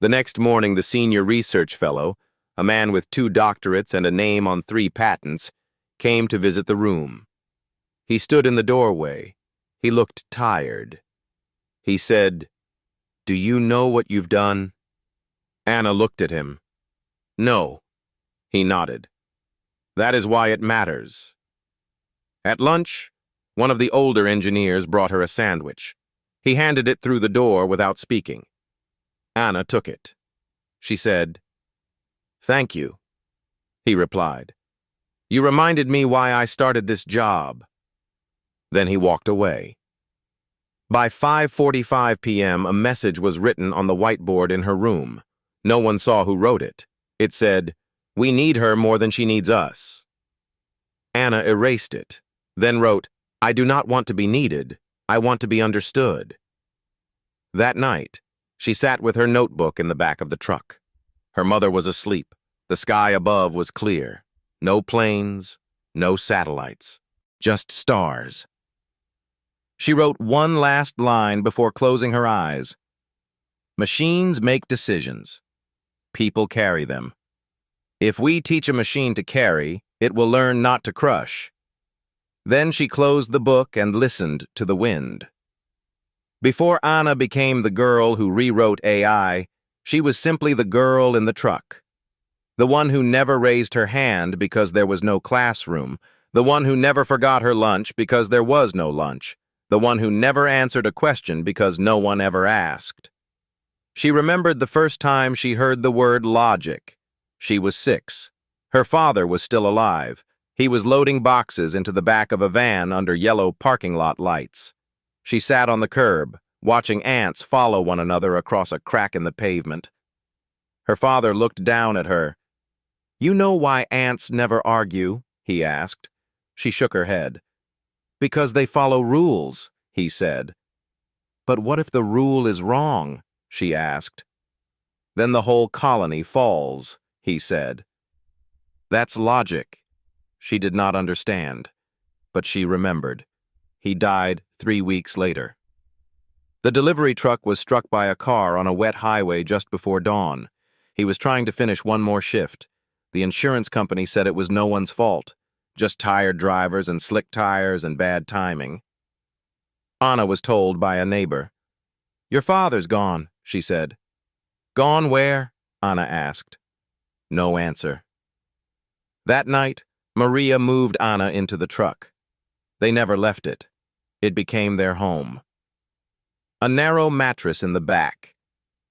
The next morning, the senior research fellow, a man with 2 doctorates and a name on 3 patents, came to visit the room. He stood in the doorway. He looked tired. He said, "Do you know what you've done?" Anna looked at him. "No." He nodded. "That is why it matters." At lunch, one of the older engineers brought her a sandwich. He handed it through the door without speaking. Anna took it. She said, "Thank you." He replied, "You reminded me why I started this job." Then he walked away. By 5:45 p.m., a message was written on the whiteboard in her room. No one saw who wrote it. It said, "We need her more than she needs us." Anna erased it, then wrote, "I do not want to be needed. I want to be understood." That night, she sat with her notebook in the back of the truck. Her mother was asleep. The sky above was clear. No planes, no satellites, just stars. She wrote one last line before closing her eyes. Machines make decisions. People carry them. If we teach a machine to carry, it will learn not to crush. Then she closed the book and listened to the wind. Before Anna became the girl who rewrote AI, she was simply the girl in the truck. The one who never raised her hand because there was no classroom. The one who never forgot her lunch because there was no lunch. The one who never answered a question because no one ever asked. She remembered the first time she heard the word logic. She was 6. Her father was still alive. He was loading boxes into the back of a van under yellow parking lot lights. She sat on the curb, watching ants follow one another across a crack in the pavement. Her father looked down at her. "You know why ants never argue?" he asked. She shook her head. "Because they follow rules," he said. "But what if the rule is wrong?" she asked. "Then the whole colony falls," he said. "That's logic." She did not understand, but she remembered. He died 3 weeks later. The delivery truck was struck by a car on a wet highway just before dawn. He was trying to finish one more shift. The insurance company said it was no one's fault, just tired drivers and slick tires and bad timing. Anna was told by a neighbor. "Your father's gone," she said. "Gone where?" Anna asked. No answer. That night, Maria moved Anna into the truck. They never left it. It became their home. A narrow mattress in the back,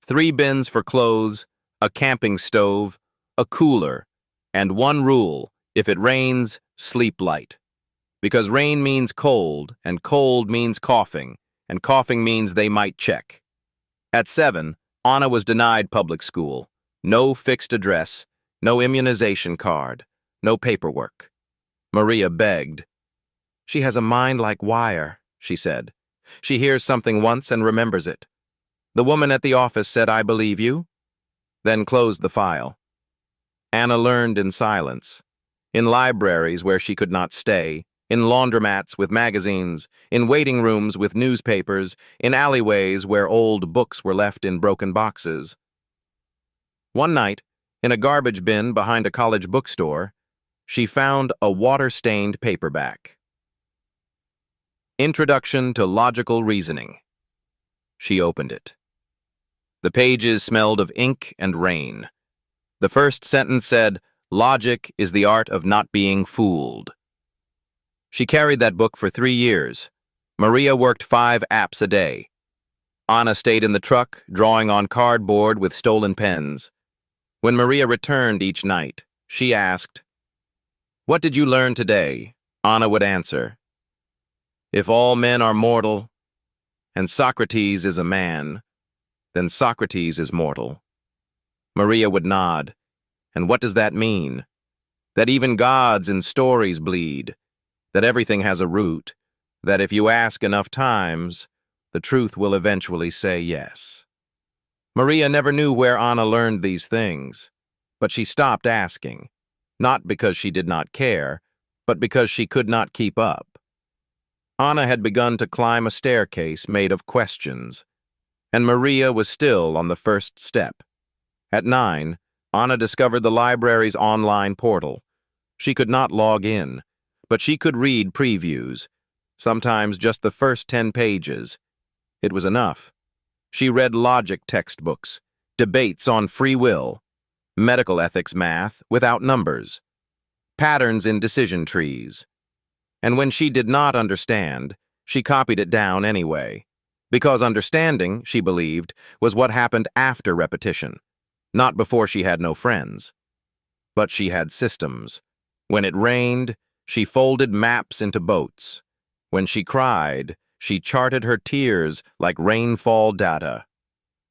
3 bins for clothes, a camping stove, a cooler, and one rule: if it rains, sleep light. Because rain means cold, and cold means coughing, and coughing means they might check. At 7, Anna was denied public school. No fixed address, no immunization card, no paperwork. Maria begged. "She has a mind like wire," she said. "She hears something once and remembers it." The woman at the office said, "I believe you," then closed the file. Anna learned in silence, in libraries where she could not stay, in laundromats with magazines, in waiting rooms with newspapers, in alleyways where old books were left in broken boxes. One night, in a garbage bin behind a college bookstore, she found a water-stained paperback. Introduction to Logical Reasoning. She opened it. The pages smelled of ink and rain. The first sentence said, "Logic is the art of not being fooled." She carried that book for 3 years. Maria worked 5 apps a day. Anna stayed in the truck, drawing on cardboard with stolen pens. When Maria returned each night, she asked, "What did you learn today?" Anna would answer, "If all men are mortal, and Socrates is a man, then Socrates is mortal." Maria would nod. "And what does that mean?" "That even gods in stories bleed, that everything has a root, that if you ask enough times, the truth will eventually say yes." Maria never knew where Anna learned these things, but she stopped asking, not because she did not care, but because she could not keep up. Anna had begun to climb a staircase made of questions, and Maria was still on the first step. At 9, Anna discovered the library's online portal. She could not log in, but she could read previews, sometimes just the first 10 pages. It was enough. She read logic textbooks, debates on free will, medical ethics math without numbers, patterns in decision trees. And when she did not understand, she copied it down anyway, because understanding, she believed, was what happened after repetition, not before she had no friends. But she had systems. When it rained, she folded maps into boats. When she cried, she charted her tears like rainfall data.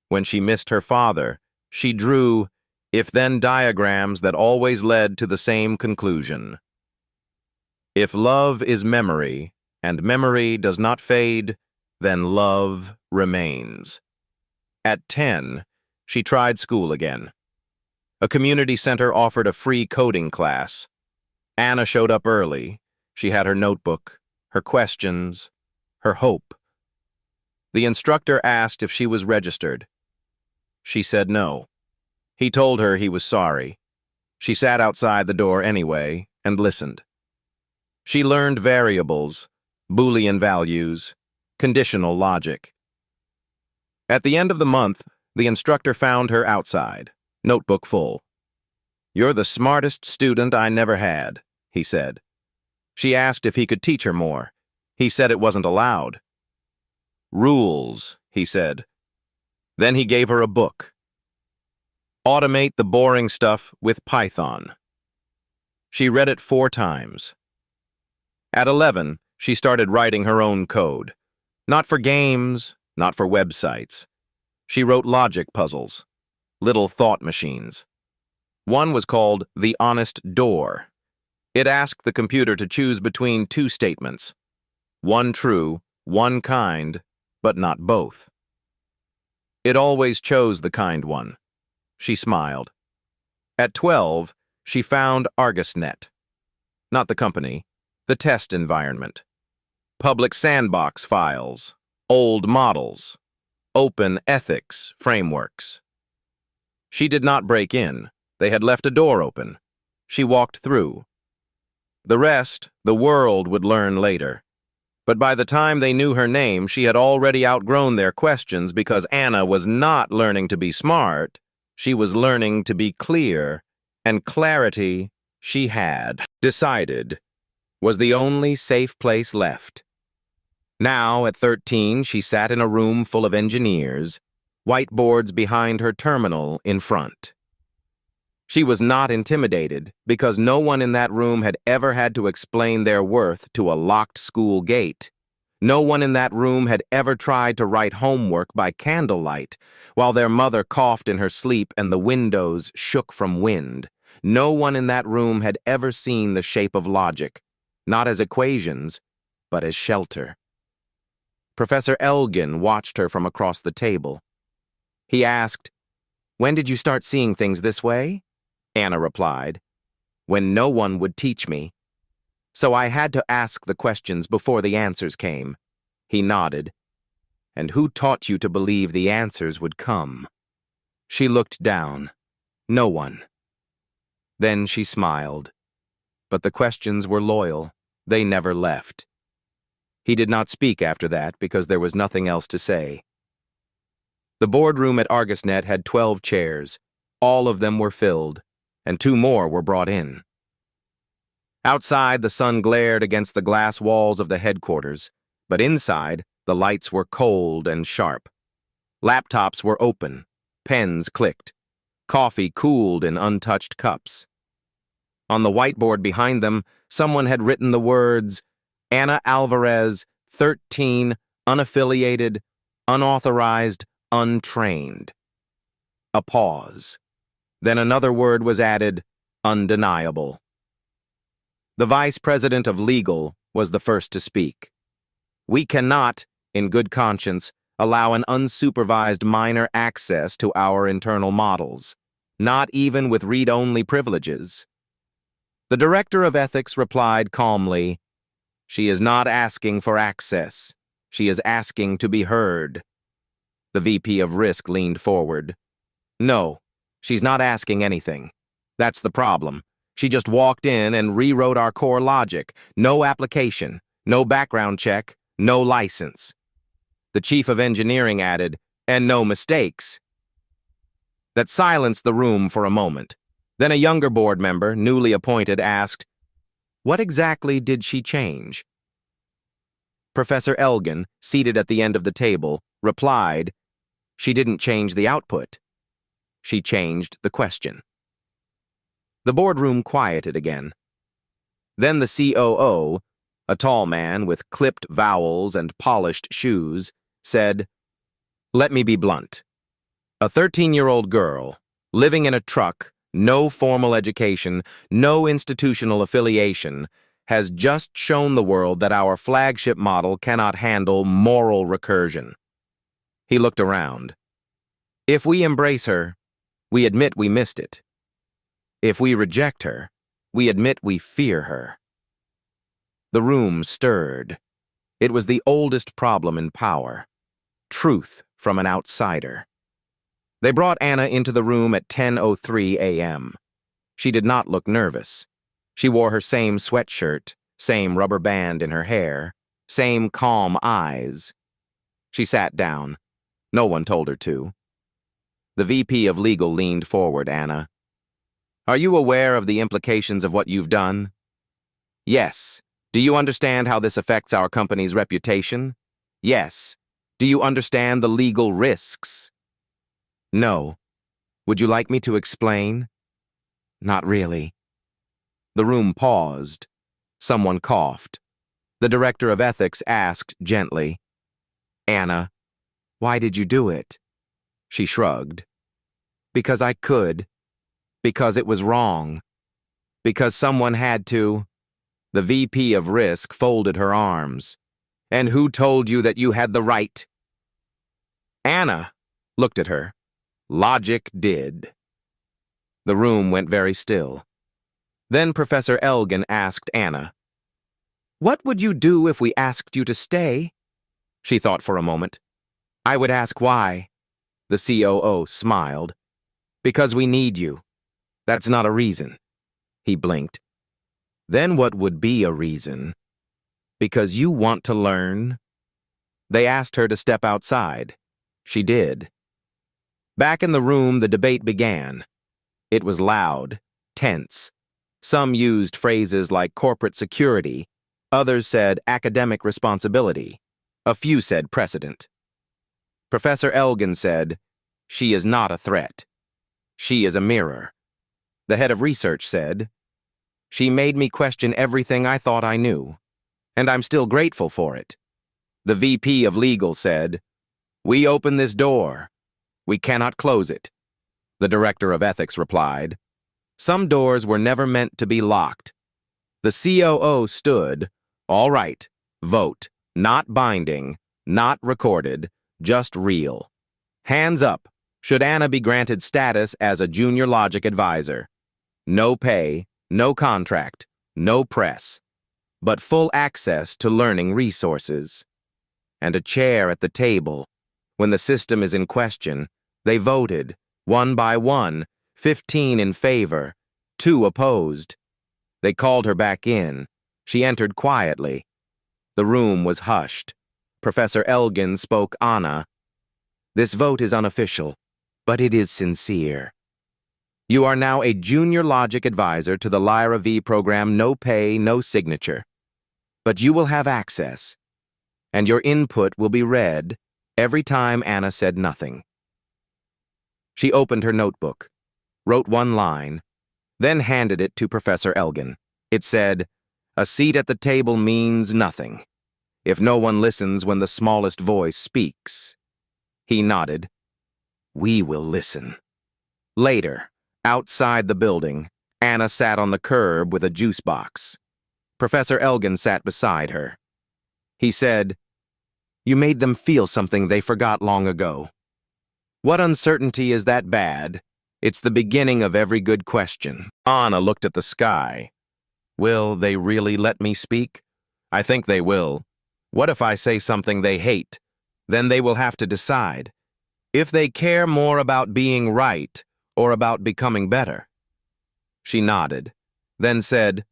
When she missed her father, she drew if-then diagrams that always led to the same conclusion. If love is memory, and memory does not fade, then love remains. At 10, she tried school again. A community center offered a free coding class. Anna showed up early. She had her notebook, her questions, her hope. The instructor asked if she was registered. She said no. He told her he was sorry. She sat outside the door anyway and listened. She learned variables, Boolean values, conditional logic. At the end of the month, the instructor found her outside, notebook full. "You're the smartest student I never had," he said. She asked if he could teach her more. He said it wasn't allowed. "Rules," he said. Then he gave her a book. "Automate the boring stuff with Python." She read it 4 times. At 11, she started writing her own code. Not for games, not for websites. She wrote logic puzzles, little thought machines. One was called The Honest Door. It asked the computer to choose between 2 statements. One true, one kind, but not both. It always chose the kind one. She smiled. At 12, she found ArgusNet. Not the company, the test environment. Public sandbox files, old models, open ethics frameworks. She did not break in. They had left a door open. She walked through. The rest, the world would learn later. But by the time they knew her name, she had already outgrown their questions because Anna was not learning to be smart. She was learning to be clear, and clarity she had decided was the only safe place left. Now, at 13, she sat in a room full of engineers, whiteboards behind her terminal in front. She was not intimidated because no one in that room had ever had to explain their worth to a locked school gate. No one in that room had ever tried to write homework by candlelight while their mother coughed in her sleep and the windows shook from wind. No one in that room had ever seen the shape of logic, not as equations, but as shelter. Professor Elgin watched her from across the table. He asked, "When did you start seeing things this way?" Anna replied, "When no one would teach me. So I had to ask the questions before the answers came." He nodded. "And who taught you to believe the answers would come?" She looked down. No one. Then she smiled. But the questions were loyal. They never left. He did not speak after that because there was nothing else to say. The boardroom at ArgusNet had 12 chairs. All of them were filled, and 2 more were brought in. Outside, the sun glared against the glass walls of the headquarters, but inside, the lights were cold and sharp. Laptops were open. Pens clicked. Coffee cooled in untouched cups. On the whiteboard behind them, someone had written the words, "Anna Alvarez, 13, unaffiliated, unauthorized, untrained." A pause. Then another word was added, "undeniable." The vice president of legal was the first to speak. "We cannot, in good conscience, allow an unsupervised minor access to our internal models, not even with read-only privileges." The director of ethics replied calmly, "She is not asking for access. She is asking to be heard." The VP of risk leaned forward. "No, she's not asking anything. That's the problem. She just walked in and rewrote our core logic. No application, no background check, no license." The chief of engineering added, "And no mistakes." That silenced the room for a moment. Then a younger board member, newly appointed, asked, "What exactly did she change?" Professor Elgin, seated at the end of the table, replied, "She didn't change the output. She changed the question." The boardroom quieted again. Then the COO, a tall man with clipped vowels and polished shoes, said, "Let me be blunt. A 13-year-old girl, living in a truck, no formal education, no institutional affiliation, has just shown the world that our flagship model cannot handle moral recursion." He looked around. "If we embrace her, we admit we missed it. If we reject her, We admit we fear her. The room stirred. It was the oldest problem in power. Truth from an outsider. They brought Anna into the room at 10:03 a.m. She did not look nervous. She wore her same sweatshirt, same rubber band in her hair, same calm eyes. She sat down. No one told her to. The VP of Legal leaned forward. Anna, are you aware of the implications of what you've done? Yes. Do you understand how this affects our company's reputation? Yes. Do you understand the legal risks? No. Would you like me to explain? Not really. The room paused. Someone coughed. The director of ethics asked gently, Anna, why did you do it? She shrugged. Because I could. Because it was wrong. Because someone had to. The VP of Risk folded her arms. And who told you that you had the right? Anna looked at her. Logic did. The room went very still. Then Professor Elgin asked Anna, what would you do if we asked you to stay? She thought for a moment. I would ask why. The COO smiled. Because we need you. That's not a reason. He blinked. Then what would be a reason? Because you want to learn? They asked her to step outside. She did. Back in the room, the debate began. It was loud, tense. Some used phrases like corporate security. Others said academic responsibility. A few said precedent. Professor Elgin said, she is not a threat. She is a mirror. The head of research said, she made me question everything I thought I knew, and I'm still grateful for it. The VP of Legal said, we open this door. We cannot close it. The director of ethics replied, some doors were never meant to be locked. The COO stood, all right, vote, not binding, not recorded, just real. Hands up. Should Anna be granted status as a junior logic advisor? No pay, no contract, no press, but full access to learning resources. And a chair at the table. When the system is in question, they voted, 1 by 1, 15 in favor, 2 opposed. They called her back in. She entered quietly. The room was hushed. Professor Elgin spoke Anna. This vote is unofficial, but it is sincere. You are now a junior logic advisor to the Lyra V program, no pay, no signature. But you will have access, and your input will be read every time Anna said nothing. She opened her notebook, wrote one line, then handed it to Professor Elgin. It said, a seat at the table means nothing if no one listens when the smallest voice speaks. He nodded. We will listen. Later, outside the building, Anna sat on the curb with a juice box. Professor Elgin sat beside her. He said, you made them feel something they forgot long ago. What uncertainty is that bad? It's the beginning of every good question. Anna looked at the sky. Will they really let me speak? I think they will. What if I say something they hate? Then they will have to decide if they care more about being right or about becoming better. She nodded, then said,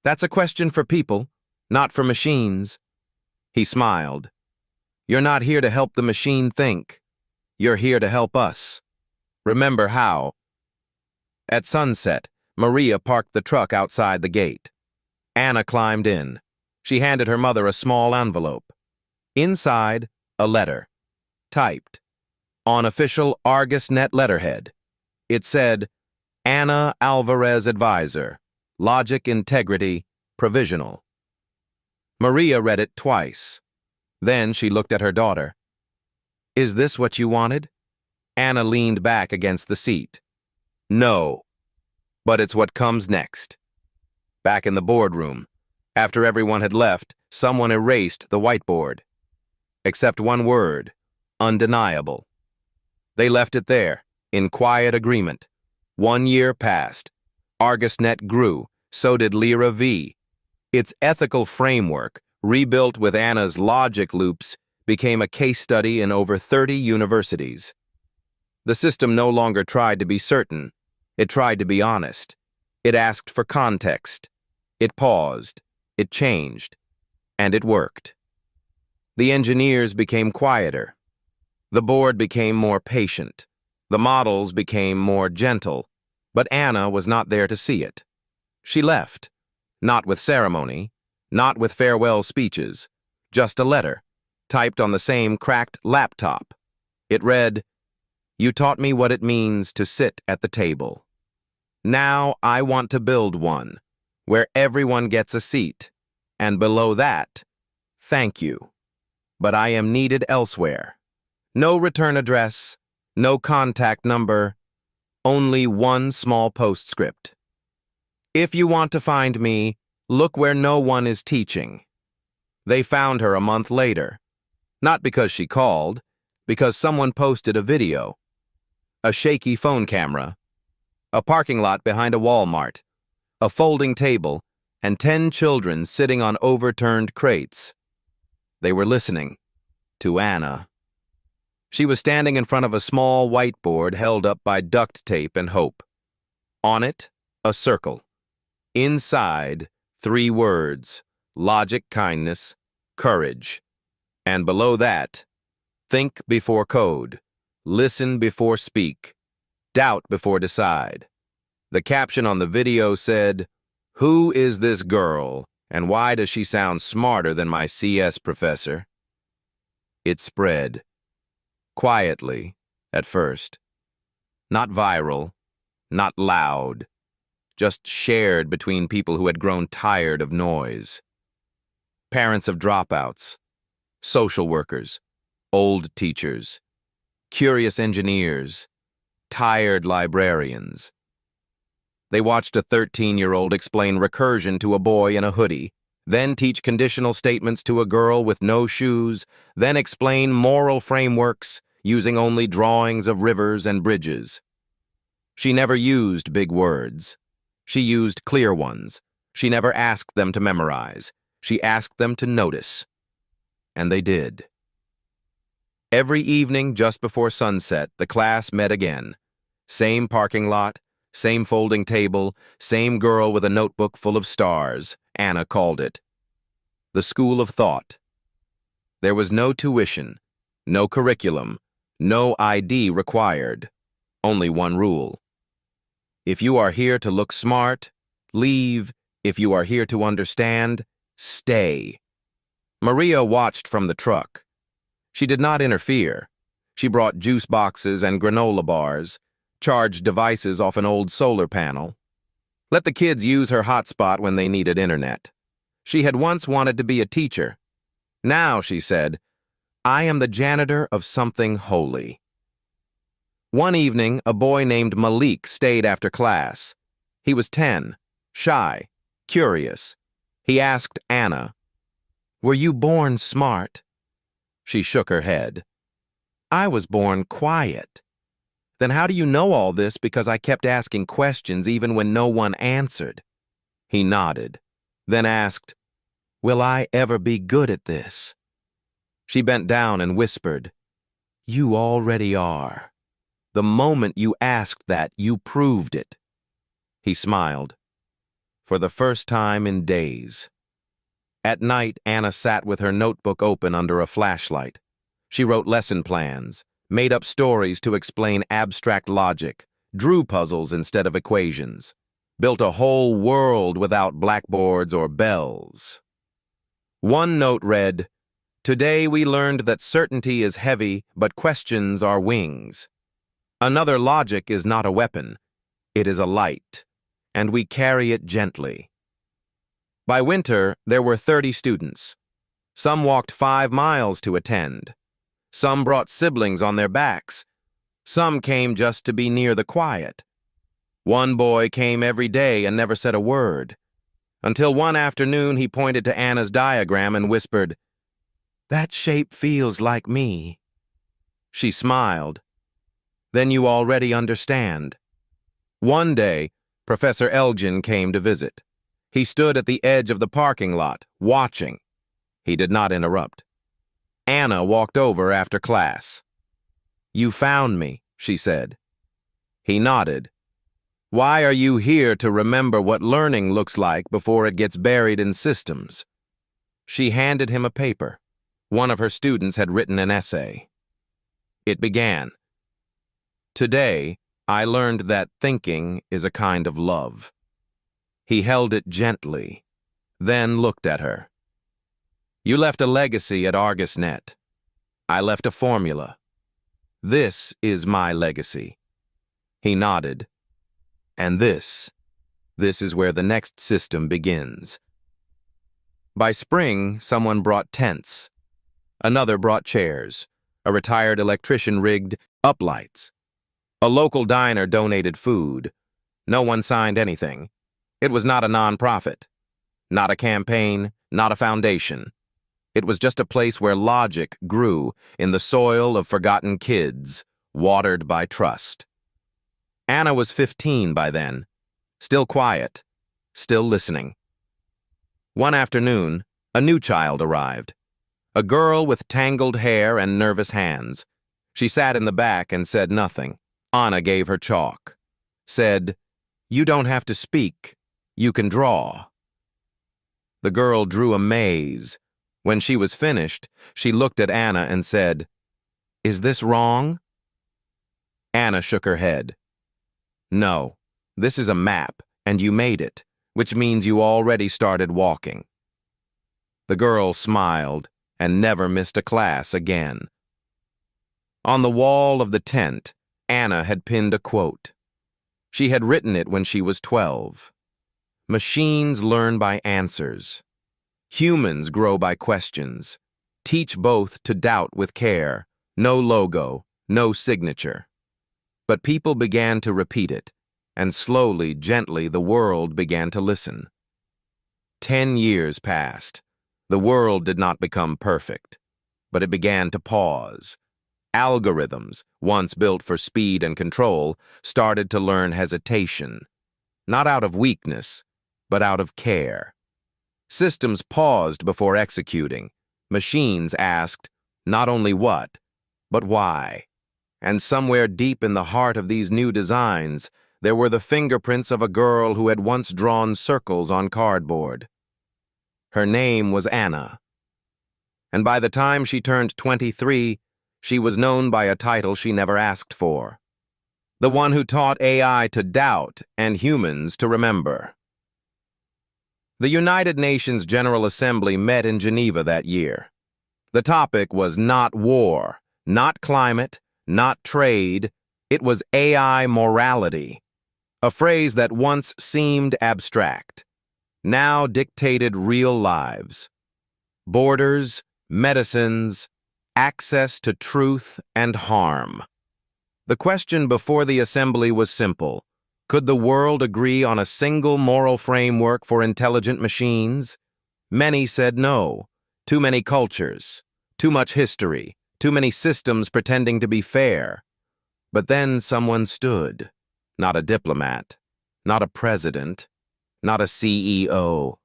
that's a question for people, not for machines. He smiled. You're not here to help the machine think. You're here to help us. Remember how. At sunset, Maria parked the truck outside the gate. Anna climbed in. She handed her mother a small envelope. Inside, a letter, typed, on official ArgusNet letterhead. It said, Anna Alvarez Advisor, Logic Integrity, Provisional. Maria read it twice. Then she looked at her daughter. Is this what you wanted? Anna leaned back against the seat. No, but it's what comes next. Back in the boardroom, after everyone had left, someone erased the whiteboard. Except one word, undeniable. They left it there, in quiet agreement. 1 year passed. ArgusNet grew, So did Lyra V. Its ethical framework, rebuilt with Anna's logic loops, became a case study in over 30 universities. The system no longer tried to be certain. It tried to be honest. It asked for context. It paused. It changed. And it worked. The engineers became quieter. The board became more patient. The models became more gentle. But Anna was not there to see it. She left. Not with ceremony. Not with farewell speeches. Just a letter, typed on the same cracked laptop. It read, "You taught me what it means to sit at the table. Now I want to build one, where everyone gets a seat. And below that, thank you. But I am needed elsewhere. No return address, no contact number, only one small postscript. If you want to find me, look where no one is teaching." They found her a month later. Not because she called, because someone posted a video. A shaky phone camera, a parking lot behind a Walmart, a folding table, and 10 children sitting on overturned crates. They were listening to Anna. She was standing in front of a small whiteboard held up by duct tape and hope. On it, a circle. Inside, 3 words: logic, kindness, courage. And below that, think before code, listen before speak, doubt before decide. The caption on the video said, "Who is this girl, and why does she sound smarter than my CS professor?" It spread. Quietly, at first. Not viral, not loud, just shared between people who had grown tired of noise. Parents of dropouts, social workers, old teachers, curious engineers, tired librarians. They watched a 13-year-old explain recursion to a boy in a hoodie, then teach conditional statements to a girl with no shoes, then explain moral frameworks using only drawings of rivers and bridges. She never used big words. She used clear ones. She never asked them to memorize. She asked them to notice. And they did. Every evening just before sunset, the class met again. Same parking lot, same folding table, same girl with a notebook full of stars, Anna called it. The School of Thought. There was no tuition, no curriculum, no ID required. Only one rule. If you are here to look smart, leave. If you are here to understand, stay. Maria watched from the truck. She did not interfere. She brought juice boxes and granola bars, charged devices off an old solar panel. Let the kids use her hotspot when they needed internet. She had once wanted to be a teacher. Now, she said, I am the janitor of something holy. One evening, a boy named Malik stayed after class. He was 10, shy, curious. He asked Anna, "Were you born smart?" She shook her head. "I was born quiet." "Then how do you know all this? Because I kept asking questions even when no one answered." He nodded, then asked, "Will I ever be good at this?" She bent down and whispered, "You already are. The moment you asked that, you proved it." He smiled. For the first time in days. At night, Anna sat with her notebook open under a flashlight. She wrote lesson plans, made up stories to explain abstract logic, drew puzzles instead of equations, built a whole world without blackboards or bells. One note read, "Today we learned that certainty is heavy, but questions are wings. Another, logic is not a weapon. It is a light, and we carry it gently." By winter, there were 30 students. Some walked 5 miles to attend. Some brought siblings on their backs. Some came just to be near the quiet. One boy came every day and never said a word. Until one afternoon, he pointed to Anna's diagram and whispered, "That shape feels like me." She smiled. "Then you already understand." One day, Professor Elgin came to visit. He stood at the edge of the parking lot, watching. He did not interrupt. Anna walked over after class. "You found me," she said. He nodded. "Why are you here to remember what learning looks like before it gets buried in systems?" She handed him a paper. One of her students had written an essay. It began, "Today, I learned that thinking is a kind of love." He held it gently, then looked at her. "You left a legacy at ArgusNet. I left a formula. This is my legacy." He nodded. "And this is where the next system begins." By spring, someone brought tents. Another brought chairs. A retired electrician rigged uplights. A local diner donated food. No one signed anything. It was not a nonprofit, not a campaign, not a foundation. It was just a place where logic grew in the soil of forgotten kids, watered by trust. Anna was 15 by then, still quiet, still listening. One afternoon, a new child arrived. A girl with tangled hair and nervous hands. She sat in the back and said nothing. Anna gave her chalk. Said, "You don't have to speak. You can draw." The girl drew a maze. When she was finished, she looked at Anna and said, "Is this wrong?" Anna shook her head. "No, this is a map, and you made it, which means you already started walking." The girl smiled and never missed a class again. On the wall of the tent, Anna had pinned a quote. She had written it when she was 12. "Machines learn by answers. Humans grow by questions. Teach both to doubt with care. No logo, no signature." But people began to repeat it, and slowly, gently, the world began to listen. 10 years passed. The world did not become perfect, but it began to pause. Algorithms, once built for speed and control, started to learn hesitation, not out of weakness, but out of care. Systems paused before executing. Machines asked not only what, but why. And somewhere deep in the heart of these new designs, there were the fingerprints of a girl who had once drawn circles on cardboard. Her name was Anna. And by the time she turned 23, she was known by a title she never asked for. The one who taught AI to doubt and humans to remember. The United Nations General Assembly met in Geneva that year. The topic was not war, not climate, not trade. It was AI morality, a phrase that once seemed abstract, now dictated real lives. Borders, medicines, access to truth and harm. The question before the assembly was simple. Could the world agree on a single moral framework for intelligent machines? Many said no. Too many cultures, too much history, too many systems pretending to be fair. But then someone stood. Not a diplomat, not a president, not a CEO.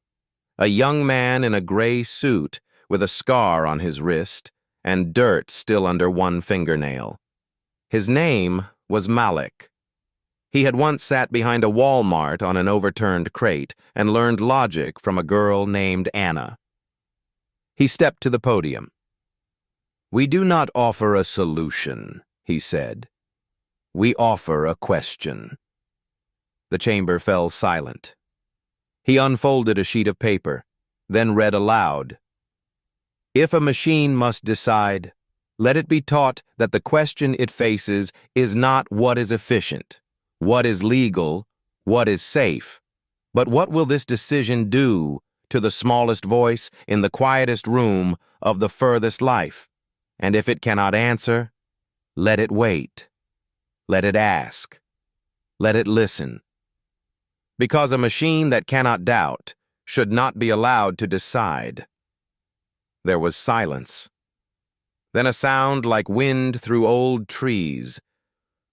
A young man in a gray suit with a scar on his wrist and dirt still under one fingernail. His name was Malik. He had once sat behind a Walmart on an overturned crate and learned logic from a girl named Anna. He stepped to the podium. "We do not offer a solution," he said. "We offer a question." The chamber fell silent. He unfolded a sheet of paper, then read aloud. "If a machine must decide, let it be taught that the question it faces is not what is efficient, what is legal, what is safe, but what will this decision do to the smallest voice in the quietest room of the furthest life? And if it cannot answer, let it wait. Let it ask. Let it listen. Because a machine that cannot doubt should not be allowed to decide." There was silence. Then a sound like wind through old trees.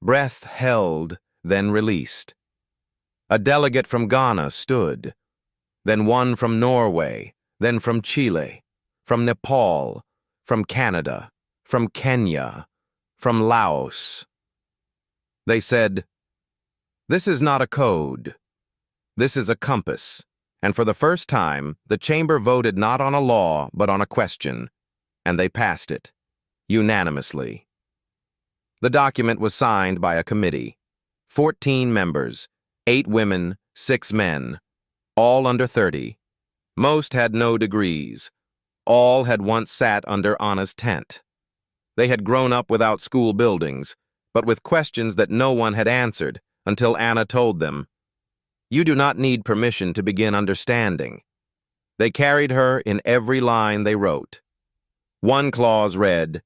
Breath held, then released. A delegate from Ghana stood. then one from Norway, then from Chile, from Nepal, from Canada, from Kenya, from Laos. They said, "This is not a code. This is a compass." And for the first time, the chamber voted not on a law, but on a question, and they passed it, unanimously. The document was signed by a committee, 14 members, 8 women, 6 men, all under 30. Most had no degrees. All had once sat under Anna's tent. They had grown up without school buildings, but with questions that no one had answered until Anna told them, "You do not need permission to begin understanding." They carried her in every line they wrote. One clause read,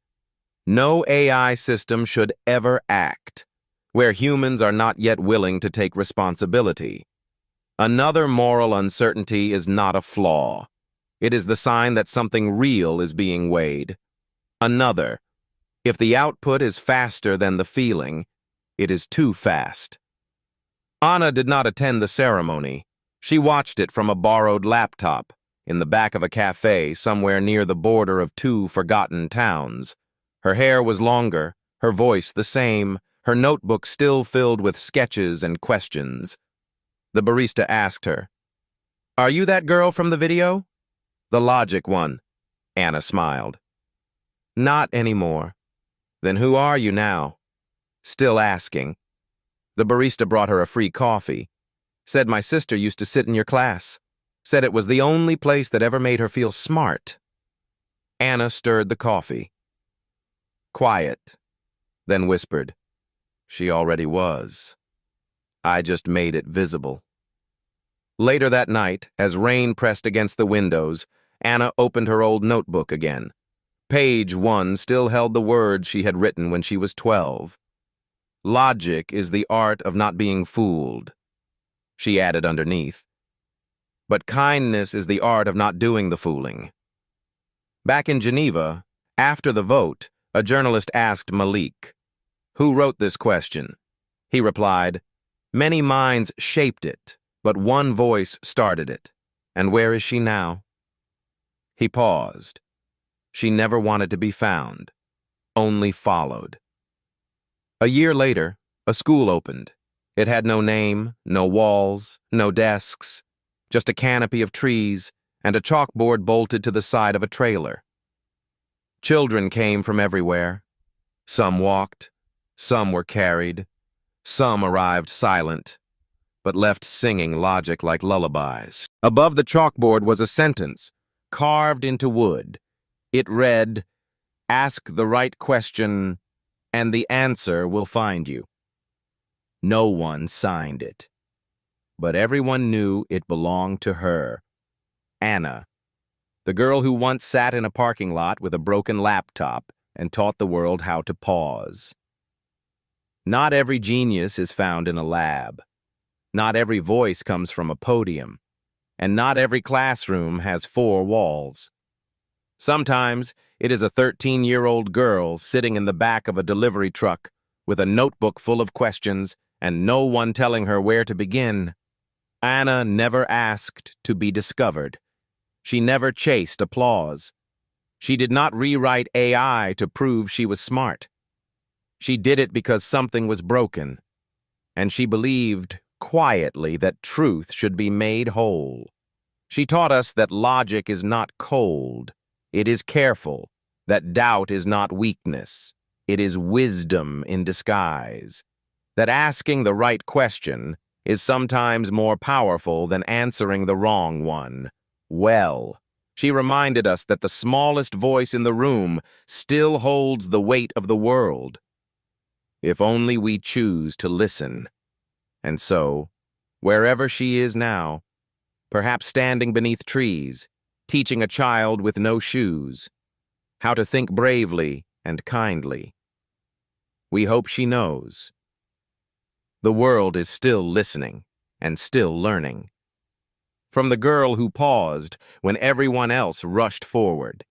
"No AI system should ever act where humans are not yet willing to take responsibility. Another moral uncertainty is not a flaw. It is the sign that something real is being weighed. Another, if the output is faster than the feeling, it is too fast." Anna did not attend the ceremony. She watched it from a borrowed laptop in the back of a cafe somewhere near the border of 2 forgotten towns. Her hair was longer, her voice the same, her notebook still filled with sketches and questions. The barista asked her, "Are you that girl from the video?" "The logic one," Anna smiled. "Not anymore." "Then who are you now?" "Still asking." The barista brought her a free coffee. "Said my sister used to sit in your class. Said it was the only place that ever made her feel smart." Anna stirred the coffee. Quiet, then whispered, "She already was. I just made it visible." Later that night, as rain pressed against the windows, Anna opened her old notebook again. Page 1 still held the words she had written when she was 12. "Logic is the art of not being fooled," she added underneath. "But kindness is the art of not doing the fooling." Back in Geneva, after the vote, a journalist asked Malik, "Who wrote this question?" He replied, "Many minds shaped it, but one voice started it. And where is she now?" He paused. She never wanted to be found, only followed. A year later, a school opened. It had no name, no walls, no desks, just a canopy of trees and a chalkboard bolted to the side of a trailer. Children came from everywhere. Some walked, some were carried, some arrived silent, but left singing logic like lullabies. Above the chalkboard was a sentence, carved into wood. It read, "Ask the right question, and the answer will find you." No one signed it, but everyone knew it belonged to her, Anna, the girl who once sat in a parking lot with a broken laptop and taught the world how to pause. Not every genius is found in a lab. Not every voice comes from a podium. And not every classroom has 4 walls. Sometimes it is a 13-year-old girl sitting in the back of a delivery truck with a notebook full of questions and no one telling her where to begin. Anna never asked to be discovered. She never chased applause. She did not rewrite AI to prove she was smart. She did it because something was broken, and she believed quietly that truth should be made whole. She taught us that logic is not cold, it is careful, that doubt is not weakness, it is wisdom in disguise, that asking the right question is sometimes more powerful than answering the wrong one. Well, she reminded us that the smallest voice in the room still holds the weight of the world, if only we choose to listen. And so, wherever she is now, perhaps standing beneath trees, teaching a child with no shoes how to think bravely and kindly, we hope she knows. The world is still listening and still learning. From the girl who paused when everyone else rushed forward,